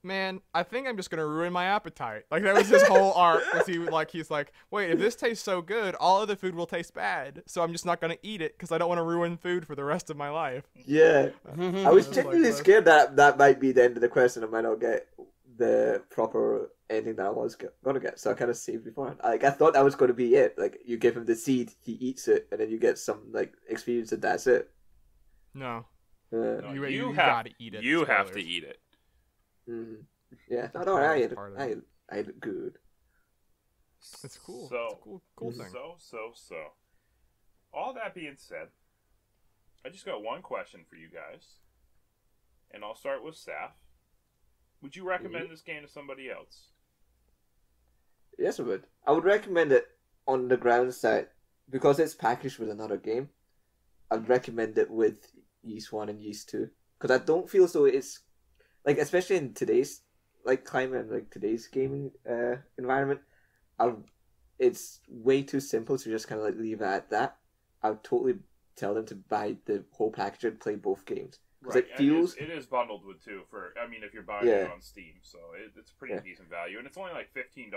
D: man, I think I'm just gonna ruin my appetite. Like that was his whole arc. He's like, wait, if this tastes so good, all other food will taste bad. So I'm just not gonna eat it because I don't want to ruin food for the rest of my life.
B: Yeah, I was genuinely scared that might be the end of the quest and I might not get the proper ending that I was gonna get. So I kind of saved beforehand. Like I thought that was gonna be it. Like you give him the seed, he eats it, and then you get some like experience, and that's it.
D: No,
A: you
D: gotta eat it.
A: You have to eat it.
B: Mm-hmm. Yeah, I ate it good.
D: It's cool.
A: So,
D: it's a cool thing.
A: So. All that being said, I just got one question for you guys, and I'll start with Saf. Would you recommend this game to somebody else?
B: Yes, I would. I would recommend it on the grounds that because it's packaged with another game, I'd recommend it with Yeast 1 and Yeast 2. Because I don't feel so it's like, especially in today's like climate and like today's gaming environment, it's way too simple to just kind of like leave it at that. I would totally tell them to buy the whole package and play both games. Because it feels...
A: It is bundled with 2 for, I mean, if you're buying it on Steam, so it's a pretty decent value. And it's only like $15.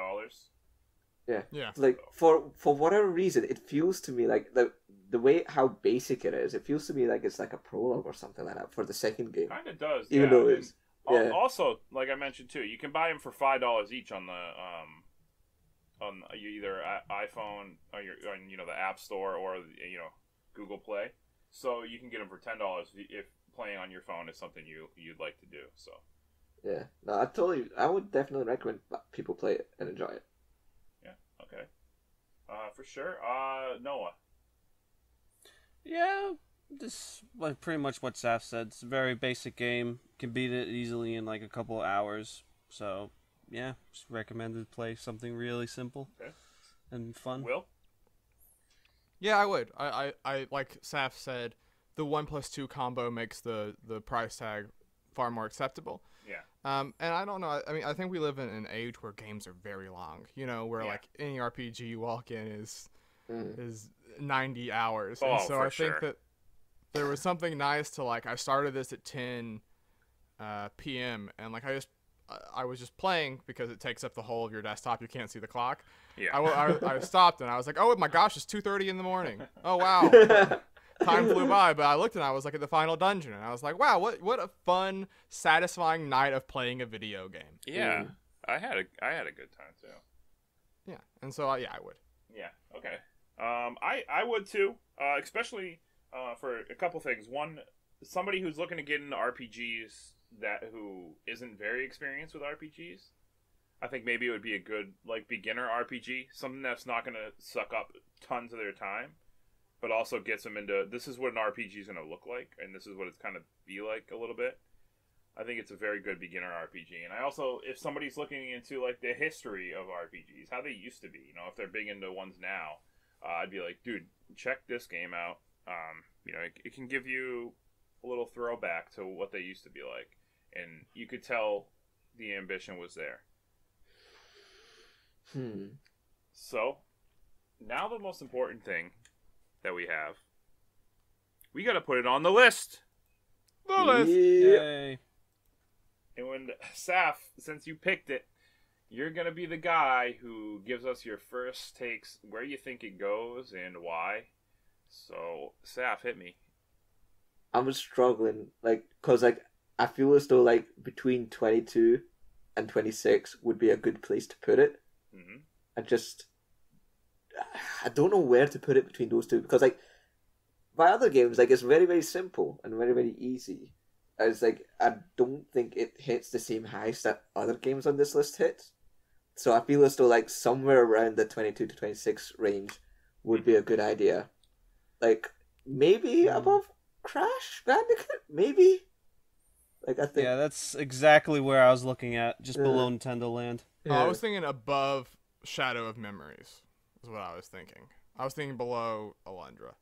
B: Yeah. Like, for whatever reason, it feels to me like the way how basic it is, it feels to me like it's like a prologue or something like that for the second game.
A: Kind of does,
B: even though it's...
A: Yeah. Also, like I mentioned too, you can buy them for $5 each on the either iPhone or on the App Store or Google Play. So you can get them for $10 if playing on your phone is something you'd like to do. So
B: yeah, no, I would definitely recommend people play it and enjoy it.
A: Yeah. Okay. For sure. Noah.
C: Yeah. This like pretty much what Saf said. It's a very basic game. Can beat it easily in like a couple of hours. So yeah, just recommended to play something really simple and fun.
A: Will?
D: Yeah, I would. I like Saf said, the 1+2 combo makes the price tag far more acceptable.
A: Yeah.
D: And I don't know. I mean, I think we live in an age where games are very long. You know, where like any RPG you walk in is 90 hours.
A: Oh,
D: and so
A: for
D: I think
A: sure.
D: that there was something nice to like. I started this at 10 p.m. and like I was just playing because it takes up the whole of your desktop. You can't see the clock.
A: Yeah.
D: I stopped and I was like, oh my gosh, it's 2:30 in the morning. Oh wow. Time flew by, but I looked and I was like at the final dungeon, and I was like, "Wow, what a fun, satisfying night of playing a video game."
A: Yeah, I had a good time too.
D: Yeah, and so I would.
A: Yeah. Okay. I would too. Especially for a couple things. One, somebody who's looking to get into RPGs who isn't very experienced with RPGs. I think maybe it would be a good like beginner RPG, something that's not going to suck up tons of their time, but also gets them into this is what an RPG is going to look like, and this is what it's kind of be like a little bit. I think it's a very good beginner RPG. And I also, if somebody's looking into like the history of RPGs, how they used to be, you know, if they're big into ones now, I'd be like, dude, check this game out. You know, it can give you a little throwback to what they used to be like, and you could tell the ambition was there. So, now the most important thing that we have, we got to put it on the list.
D: The list.
C: Yay.
A: And when Saf, since you picked it, you're gonna be the guy who gives us your first takes, where you think it goes and why. So, Saf, hit me.
B: I'm struggling, like, cause like I feel as though like between 22 and 26 would be a good place to put it.
A: Mm-hmm.
B: I don't know where to put it between those two, because like my other games, like, it's very, very simple and very, very easy. It's like I don't think it hits the same heights that other games on this list hit. So I feel as though like somewhere around the 22 to 26 range would be a good idea. Like maybe above Crash Bandicoot, maybe. Like I think.
C: Yeah, that's exactly where I was looking at, just below Nintendo Land.
D: Oh, I was thinking above Shadow of Memories is what I was thinking. I was thinking below Alundra.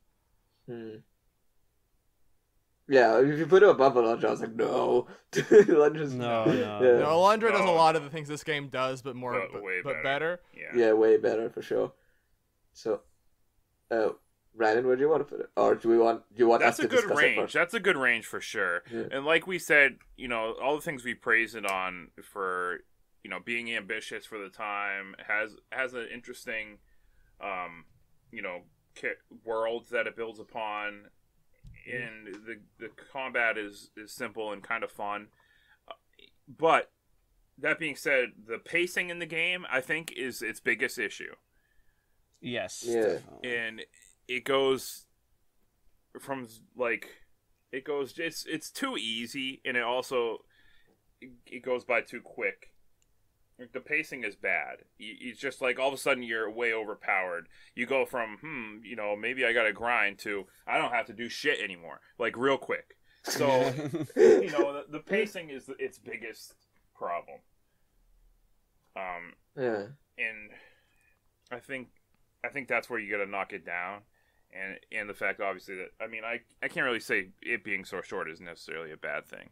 B: Yeah, if you put it above Alundra, I was like, no. Alundra's
C: No.
D: No, Alundra does a lot of the things this game does, but more, but better.
B: Yeah, way better for sure. So, Ryan, where do you want to put it? Or do you want
A: That's
B: us
A: a
B: to
A: good
B: discuss it
A: range.
B: first?
A: That's a good range for sure.
B: Yeah.
A: And like we said, you know, all the things we praise it on for, you know, being ambitious for the time, has an interesting, you know, world that it builds upon, and the combat is simple and kind of fun. But that being said, the pacing in the game, I think, is its biggest issue.
C: Yes.
B: Yeah.
C: Definitely.
A: And it goes from like it's too easy, and it goes by too quick. The pacing is bad. It's just like all of a sudden you're way overpowered. You go from you know, maybe I gotta grind to I don't have to do shit anymore, like real quick. So you know, the pacing is its biggest problem.
B: Yeah.
A: And I think that's where you gotta knock it down. And the fact, obviously, that I mean, I can't really say it being so short is necessarily a bad thing.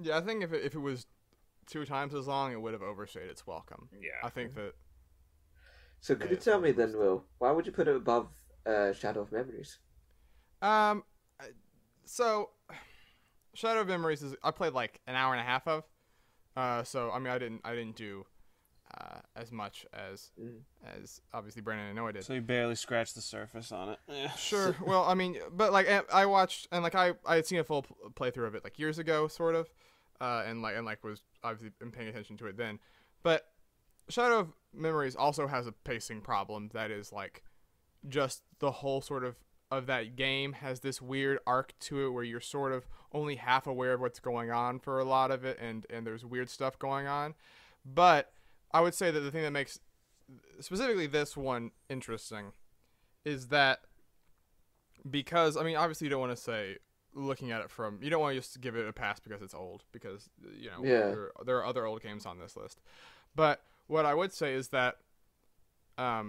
D: Yeah, I think if it was 2 times as long, it would have overstayed its welcome.
A: Yeah,
D: I think that.
B: So could you tell me then, Will, why would you put it above Shadow of Memories?
D: So Shadow of Memories I played like an hour and a half of. So I mean, I didn't do as much as obviously Brandon and Noah did.
C: So you barely scratched the surface on it. Yeah.
D: Sure. Well, I mean, but like I watched, and like I had seen a full playthrough of it like years ago, sort of, and was obviously been paying attention to it then. But Shadow of Memories also has a pacing problem that is like just the whole sort of that game has this weird arc to it where you're sort of only half aware of what's going on for a lot of it, and there's weird stuff going on. But I would say that the thing that makes specifically this one interesting is that because, I mean, obviously you don't want to say, looking at it from, you don't want to just give it a pass because it's old, because, you know, there are other old games on this list. But what I would say is that I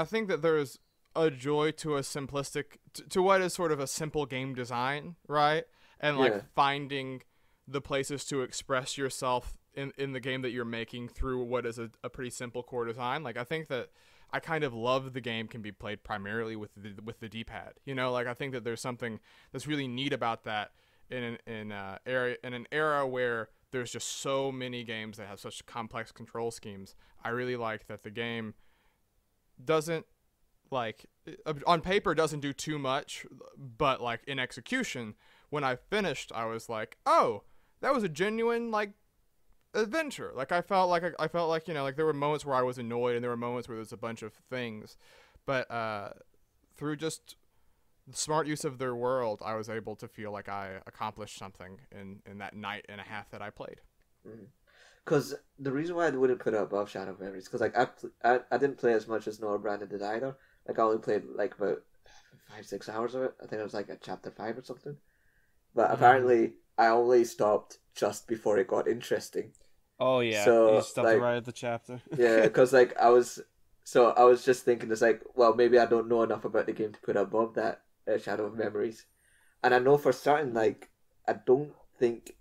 D: think that there's a joy to a simplistic to what is sort of a simple game design, right? And like finding the places to express yourself in the game that you're making through what is a pretty simple core design. Like I think that I kind of love the game can be played primarily with the D-pad. You know, like I think that there's something that's really neat about that in an era where there's just so many games that have such complex control schemes. I really like that the game doesn't, like, on paper doesn't do too much, but like in execution, when I finished, I was like, oh, that was a genuine like adventure. Like I felt like you know, like there were moments where I was annoyed and there were moments where there's a bunch of things, but through just smart use of their world, I was able to feel like I accomplished something in that night and a half that I played.
B: Because the reason why I wouldn't put it above Shadow of Memories, because like I didn't play as much as Noah Brandon did either. Like I only played like about 5-6 hours of it. I think it was like at chapter 5 or something. But apparently I only stopped just before it got interesting.
C: Oh yeah,
B: so,
C: you stopped right at the chapter.
B: Yeah, because like I was just thinking, it's like, well, maybe I don't know enough about the game to put it above that Shadow of Memories. And I know for certain, like, I don't think,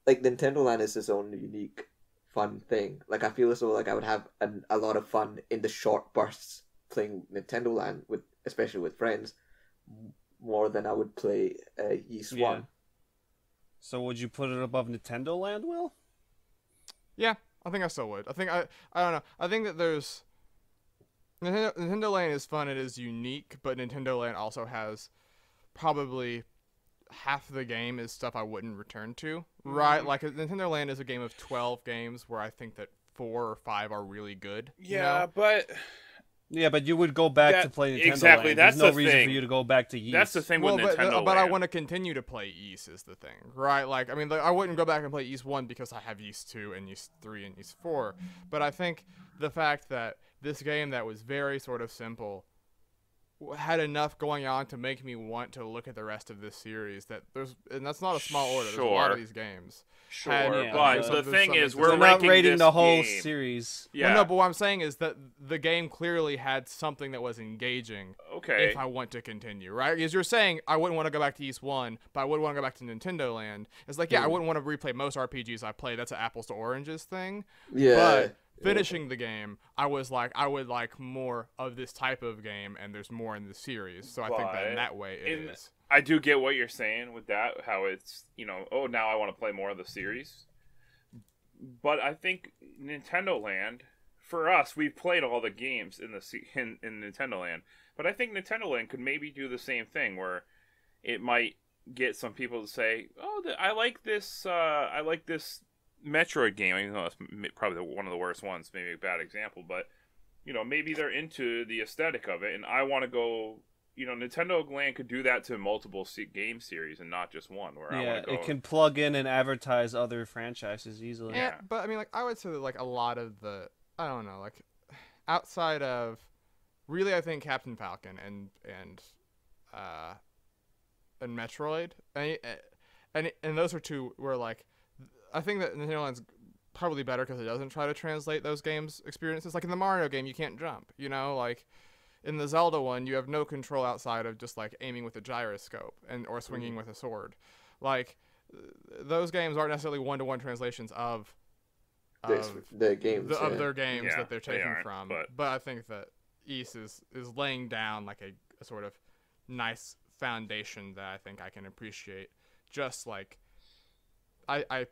B: like, Nintendo Land is its own unique, fun thing. Like, I feel as though, like, I would have a lot of fun in the short bursts playing Nintendo Land, especially with friends, more than I would play Ys 1.
C: So would you put it above Nintendo Land, Will?
D: Yeah, I think I still would. I don't know. I think that there's... Nintendo Land is fun, it is unique, but Nintendo Land also has probably half the game is stuff I wouldn't return to, right? Like, Nintendo Land is a game of 12 games where I think that 4 or 5 are really good.
A: Yeah,
D: you know?
A: but...
C: Yeah, but you would go back to play Nintendo
A: exactly,
C: Land.
A: That's
C: There's no
A: the
C: reason
A: thing.
C: for you to go back to Ys.
A: That's the thing with Nintendo Land.
D: But I want to continue to play Ys is the thing, right? Like, I mean, I wouldn't go back and play Ys 1 because I have Ys 2 and Ys 3 and Ys 4. But I think the fact that this game that was very sort of simple had enough going on to make me want to look at the rest of this series. And that's not a small order. There's a lot of these games.
A: Sure, but the thing is, we're
C: not
A: ranking
C: rating
A: this
C: the whole
A: game.
C: series.
A: Yeah.
D: Well, no, but what I'm saying is that the game clearly had something that was engaging.
A: Okay.
D: If I want to continue, right? Because you're saying I wouldn't want to go back to Ys 1, but I would want to go back to Nintendo Land. It's like, yeah, I wouldn't want to replay most RPGs I played. That's an apples to oranges thing.
B: Yeah.
D: But finishing the game, I was like, I would like more of this type of game, and there's more in the series. So I think that in that way it is.
A: I do get what you're saying with that, how it's, you know, oh, now I want to play more of the series. But I think Nintendo Land, for us, we've played all the games in Nintendo Land. But I think Nintendo Land could maybe do the same thing, where it might get some people to say, "Oh, I like this Metroid game." Even though it's probably one of the worst ones, maybe a bad example, but you know, maybe they're into the aesthetic of it, and I want to go. You know, Nintendo Land could do that to multiple game series and not just one. Where I want to go.
C: It can plug in and advertise other franchises easily.
D: Yeah, but I mean, like, I would say that, like, a lot of I don't know, like, outside of, really, I think Captain Falcon and Metroid, and those are two where, like, I think that Nintendo Land's probably better because it doesn't try to translate those games' experiences. Like, in the Mario game, you can't jump, you know, like. In the Zelda one, you have no control outside of just like aiming with a gyroscope or swinging with a sword. Like those games aren't necessarily one-to-one translations of
B: the games
D: of their games that they're taking from.
A: But
D: I think that Ys is laying down like a sort of nice foundation that I think I can appreciate. Just like I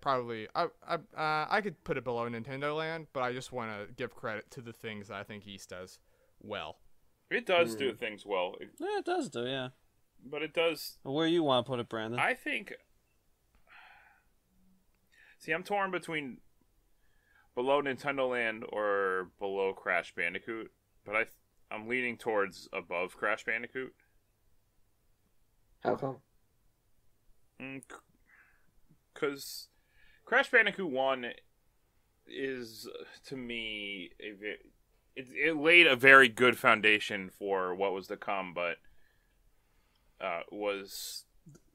D: could put it below Nintendo Land, but I just want to give credit to the things that I think Ys does well.
A: It does do things well.
C: Yeah, it does do, yeah.
A: But it does...
C: Where you want to put it, Brandon?
A: I think... See, I'm torn between below Nintendo Land or below Crash Bandicoot. But I'm leaning towards above Crash Bandicoot.
B: How come?
A: Because Crash Bandicoot 1 is, to me, it laid a very good foundation for what was to come, but was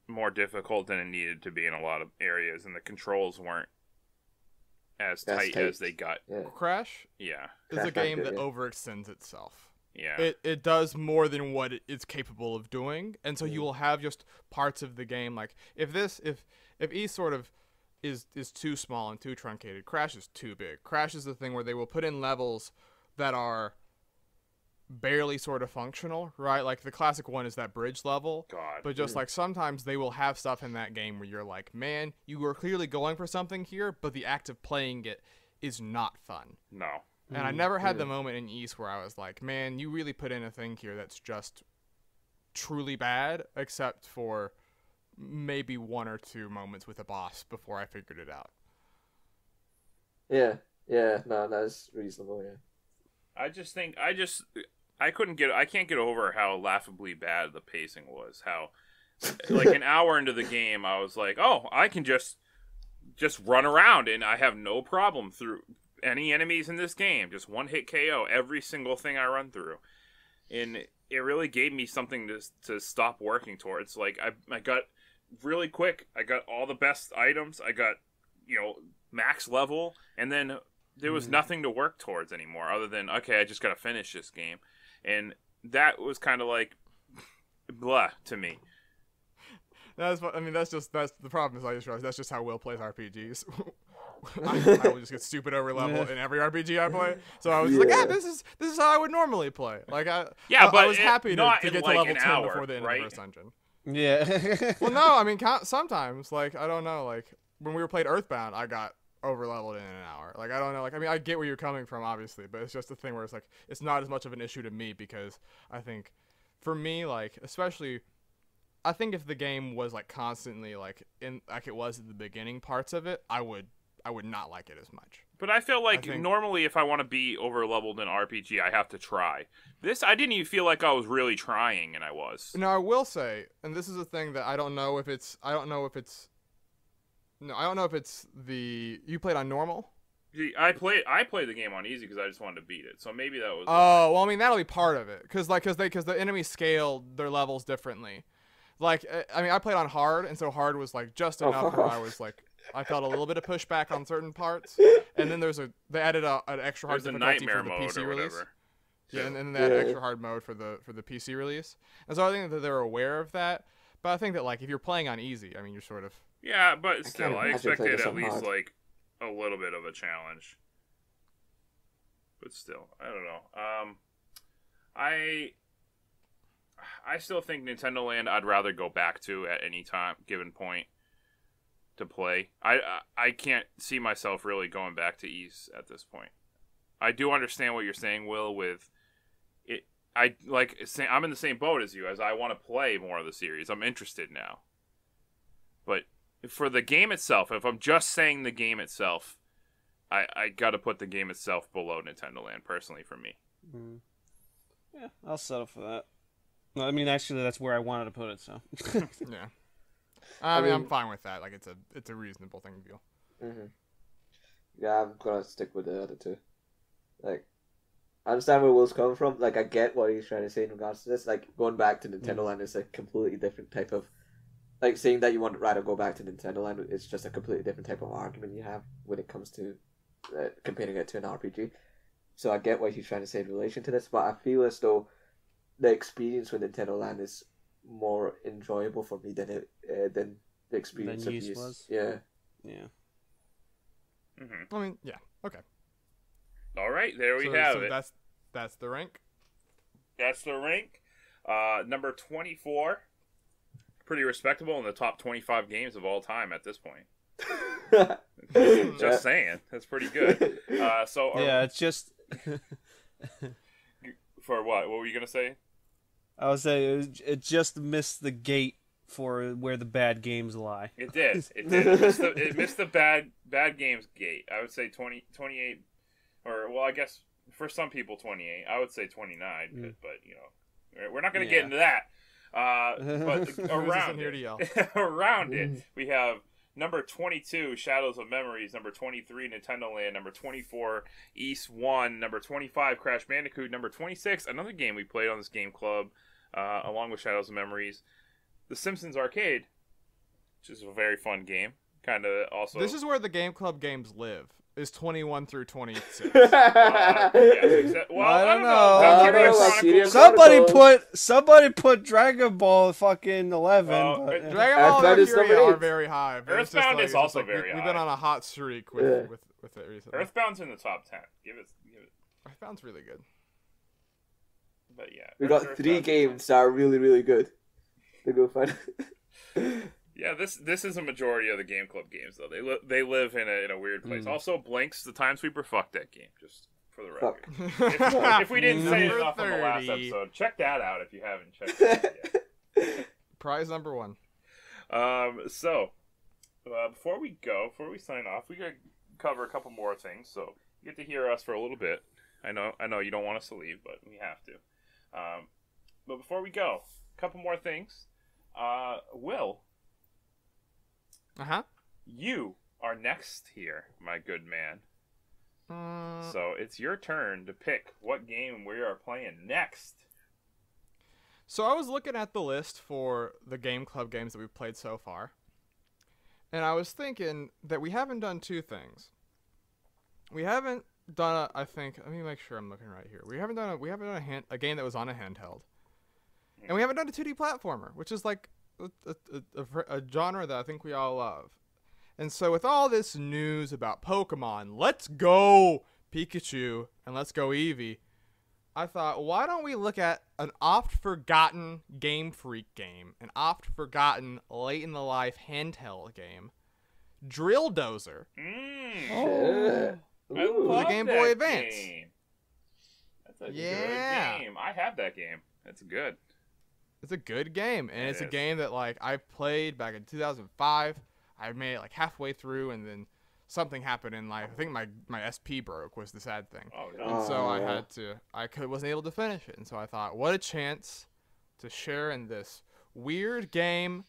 A: more difficult than it needed to be in a lot of areas, and the controls weren't as tight as they got.
B: Yeah.
D: Crash
A: is
D: a game that overextends itself.
A: Yeah.
D: It does more than what it's capable of doing, and so you will have just parts of the game like if East sort of is too small and too truncated, Crash is too big. Crash is the thing where they will put in levels that are barely sort of functional, right? Like the classic one is that bridge level.
A: God.
D: But just like sometimes they will have stuff in that game where you're like, man, you were clearly going for something here, but the act of playing it is not fun.
A: No.
D: And I never had the moment in East where I was like, man, you really put in a thing here that's just truly bad, except for maybe 1 or 2 moments with a boss before I figured it out.
B: Yeah, no, that's reasonable, yeah.
A: I just think I can't get over how laughably bad the pacing was. How like an hour into the game I was like, "Oh, I can just run around and I have no problem through any enemies in this game. Just one hit KO every single thing I run through." And it really gave me something to stop working towards. Like I got really quick. I got all the best items. I got, max level, and then there was nothing to work towards anymore other than, okay, I just got to finish this game. And that was kind of like blah to me.
D: That's the problem is I just realized that's just how Will plays RPGs. I will just get stupid over level in every RPG I play. So I was just like, this is how I would normally play. Like I was happy to get to level 10 before the end of the first dungeon.
C: Yeah.
D: Well, no, I mean sometimes like I don't know, like when we were played Earthbound, I got over leveled in an hour. Like I don't know, like I mean I get where you're coming from obviously, but it's just a thing where it's like it's not as much of an issue to me because I think for me like especially I think if the game was like constantly like in like it was at the beginning parts of it, I would not like it as much.
A: But I feel like normally if I want to be over leveled in RPG, I have to try. This I didn't even feel like I was really trying, and I was.
D: Now I will say, and this is a thing that I don't know if it's the you played on normal.
A: I played the game on easy because I just wanted to beat it. So maybe that was.
D: Oh well, I mean that'll be part of it because the enemies scaled their levels differently. Like I mean I played on hard, and so hard was like just enough where I was like. I felt a little bit of pushback on certain parts, and then they added an extra hard difficulty for the PC release. Yeah, and then they added extra hard mode for the PC release, and so I think that they're aware of that. But I think that like if you're playing on easy, I mean you're sort of
A: but still I expected at least like a little bit of a challenge. But still, I don't know. I still think Nintendo Land I'd rather go back to at any given point. To play. I can't see myself really going back to East at this point. I do understand what you're saying, Will, with it. I'm in the same boat as you, as I want to play more of the series. I'm interested now. But for the game itself, if I'm just saying the game itself, I got to put the game itself below Nintendo Land, personally, for me.
C: Mm. Yeah, I'll settle for that. I mean, actually, that's where I wanted to put it, so.
D: Yeah. I mean, I'm fine with that. Like, it's a reasonable thing to feel.
B: Mm-hmm. Yeah, I'm gonna stick with the other two. Like, I understand where Will's coming from. Like, I get what he's trying to say in regards to this. Like, going back to Nintendo Land is a completely different type of... Like, saying that you want to rather go back to Nintendo Land is just a completely different type of argument you have when it comes to comparing it to an RPG. So I get what he's trying to say in relation to this, but I feel as though the experience with Nintendo Land is more enjoyable for me than the experience of Ys was. Yeah.
A: Mm-hmm.
D: I mean, yeah. Okay.
A: All right, there we have it.
D: That's the rank.
A: That's the rank. Number 24. Pretty respectable in the top 25 games of all time at this point. Just saying, that's pretty good.
C: It's just.
A: For what? What were you gonna say?
C: I would say it just missed the gate for where the bad games lie.
A: It did. It missed the bad games gate. I would say 28, or well, I guess for some people 28. I would say 29, but we're not going to get into that. But around it, we have number 22, Shadows of Memories. Number 23, Nintendo Land. Number 24, East 1. Number 25, Crash Bandicoot. Number 26, another game we played on this game club, along with Shadows of Memories, The Simpsons Arcade, which is a very fun game. Kind of also.
D: This is where the game club games live. is 21 through 26.
A: Well, I don't know.
C: Valkyria Somebody put Dragon Ball fucking 11.
D: Dragon Ball and Valkyria are very high.
A: Earthbound is also very high.
D: We've been on a hot streak with it recently.
A: Earthbound's in the top 10. Give it.
D: Earthbound's really good.
A: But yeah,
B: we got 3 games that are really, really good to go find.
A: Yeah, this is a majority of the Game Club games though. They live in a weird place. Also, Blinks the Time Sweeper fucked that game, just for the record. If we didn't say it enough on the last episode, check that out if you haven't checked it out yet.
D: Prize number 1.
A: So before we sign off, we gotta cover a couple more things. So you get to hear us for a little bit. I know you don't want us to leave, but we have to. But before we go, a couple more things. Will. You are next here, my good man. So it's your turn to pick what game we are playing next.
D: So I was looking at the list for the Game Club games that we've played so far, and I was thinking that we haven't done 2 things. We haven't done let me make sure I'm looking right here. We haven't done a game that was on a handheld, and we haven't done a 2D platformer, which is like a genre that I think we all love. And so with all this news about Pokemon, let's go Pikachu and let's go Eevee, I thought, why don't we look at an oft-forgotten Game Freak game, an oft-forgotten late-in-the-life handheld game, Drill Dozer.
A: I love
D: the Game Boy Advance.
A: Game. That's a good game. I have that game. That's good.
D: It's a good game, and it's a game that I played back in 2005. I made it halfway through, and then something happened in life. I think my SP broke was the sad thing.
A: Oh no!
D: And so I wasn't able to finish it, and so I thought, what a chance to share in this weird game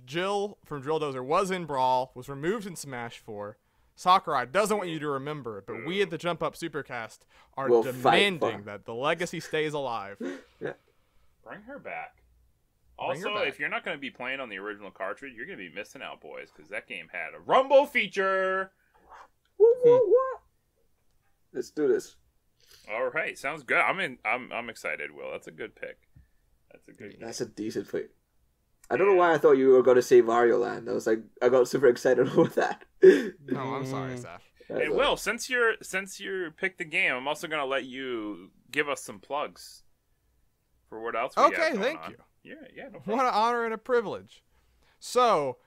D: Jill from Drill Dozer was in Brawl, was removed in Smash 4. Sakurai doesn't want you to remember it, but we at the Jump Up Supercast are demanding that the legacy stays alive.
B: Yeah.
A: Bring her back. Also, if you're not going to be playing on the original cartridge, you're going to be missing out, boys, because that game had a Rumble feature.
B: Let's do this.
A: All right, sounds good. I'm excited, Will. That's a good pick.
B: That's a decent pick. I don't know why I thought you were going to say Wario Land. I got super excited over that.
D: No, I'm sorry, Seth.
A: And Will, since you picked the game, I'm also going to let you give us some plugs for what else we have going
D: thank
A: on.
D: you.
A: Yeah, no problem.
D: What an honor and a privilege. So,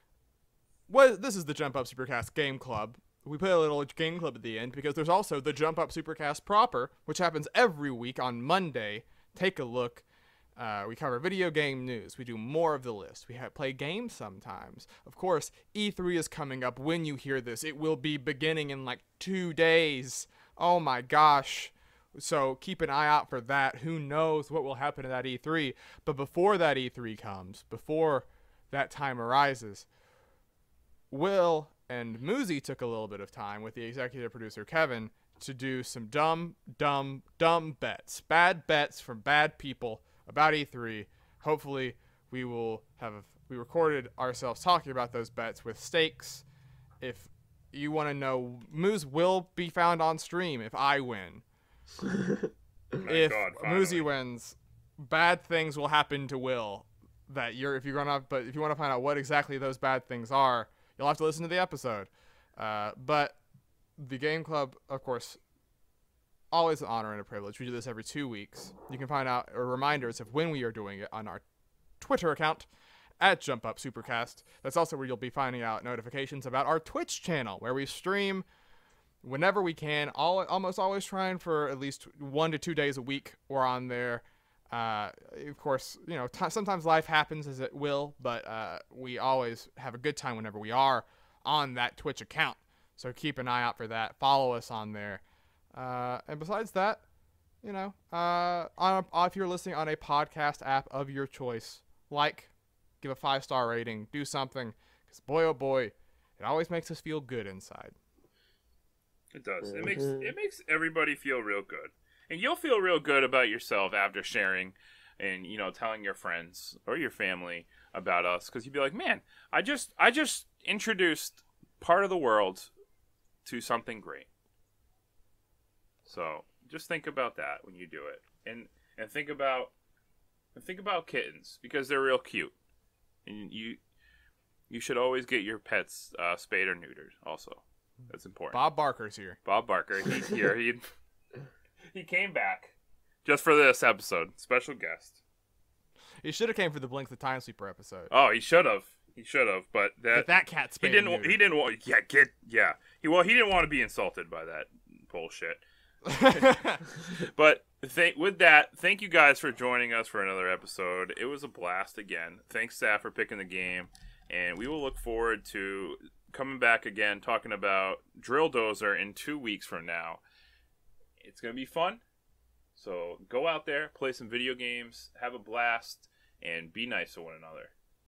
D: this is the Jump Up Supercast Game Club. We put a little game club at the end because there's also the Jump Up Supercast proper, which happens every week on Monday. Take a look. We cover video game news. We do more of the list. We play games sometimes. Of course, E3 is coming up when you hear this. It will be beginning in 2 days. Oh my gosh. So keep an eye out for that. Who knows what will happen at that E3. But before that E3 comes, before that time arises, Will and Muzi took a little bit of time with the executive producer Kevin to do some dumb bets. Bad bets from bad people about E3. Hopefully we recorded ourselves talking about those bets with stakes. If you want to know, Moose will be found on stream if I win. If Muzi wins, bad things will happen to Will. But if you want to find out what exactly those bad things are, you'll have to listen to the episode. But the Game Club, of course, always an honor and a privilege. We do this every 2 weeks. You can find out reminders of when we are doing it on our Twitter account at Jump Up Supercast. That's also where you'll be finding out notifications about our Twitch channel, where we stream whenever we can, almost always trying for at least 1 to 2 days a week. We're on there. Of course, sometimes life happens as it will, but we always have a good time whenever we are on that Twitch account. So keep an eye out for that. Follow us on there. And besides that, if you're listening on a podcast app of your choice, give a 5-star rating, do something, because boy, oh boy, it always makes us feel good inside.
A: It does. It makes everybody feel real good. And you'll feel real good about yourself after sharing and, telling your friends or your family about us. Because you'd be like, man, I just introduced part of the world to something great. So just think about that when you do it, and think about kittens, because they're real cute, and you should always get your pets spayed or neutered. Also, that's important.
D: Bob Barker's here.
A: Bob Barker, he's here. He came back just for this episode, special guest.
D: He should have came for the Blink the Time Sweeper episode.
A: Oh, he should have. But
D: that cat spayed.
A: He didn't want. Yeah. He didn't want to be insulted by that bullshit. But with that, thank you guys for joining us for another episode. It was a blast again. Thanks, Saf, for picking the game, and we will look forward to coming back again talking about Drill Dozer in 2 weeks from now. It's gonna be fun. So go out there, play some video games, have a blast, and be nice to one another.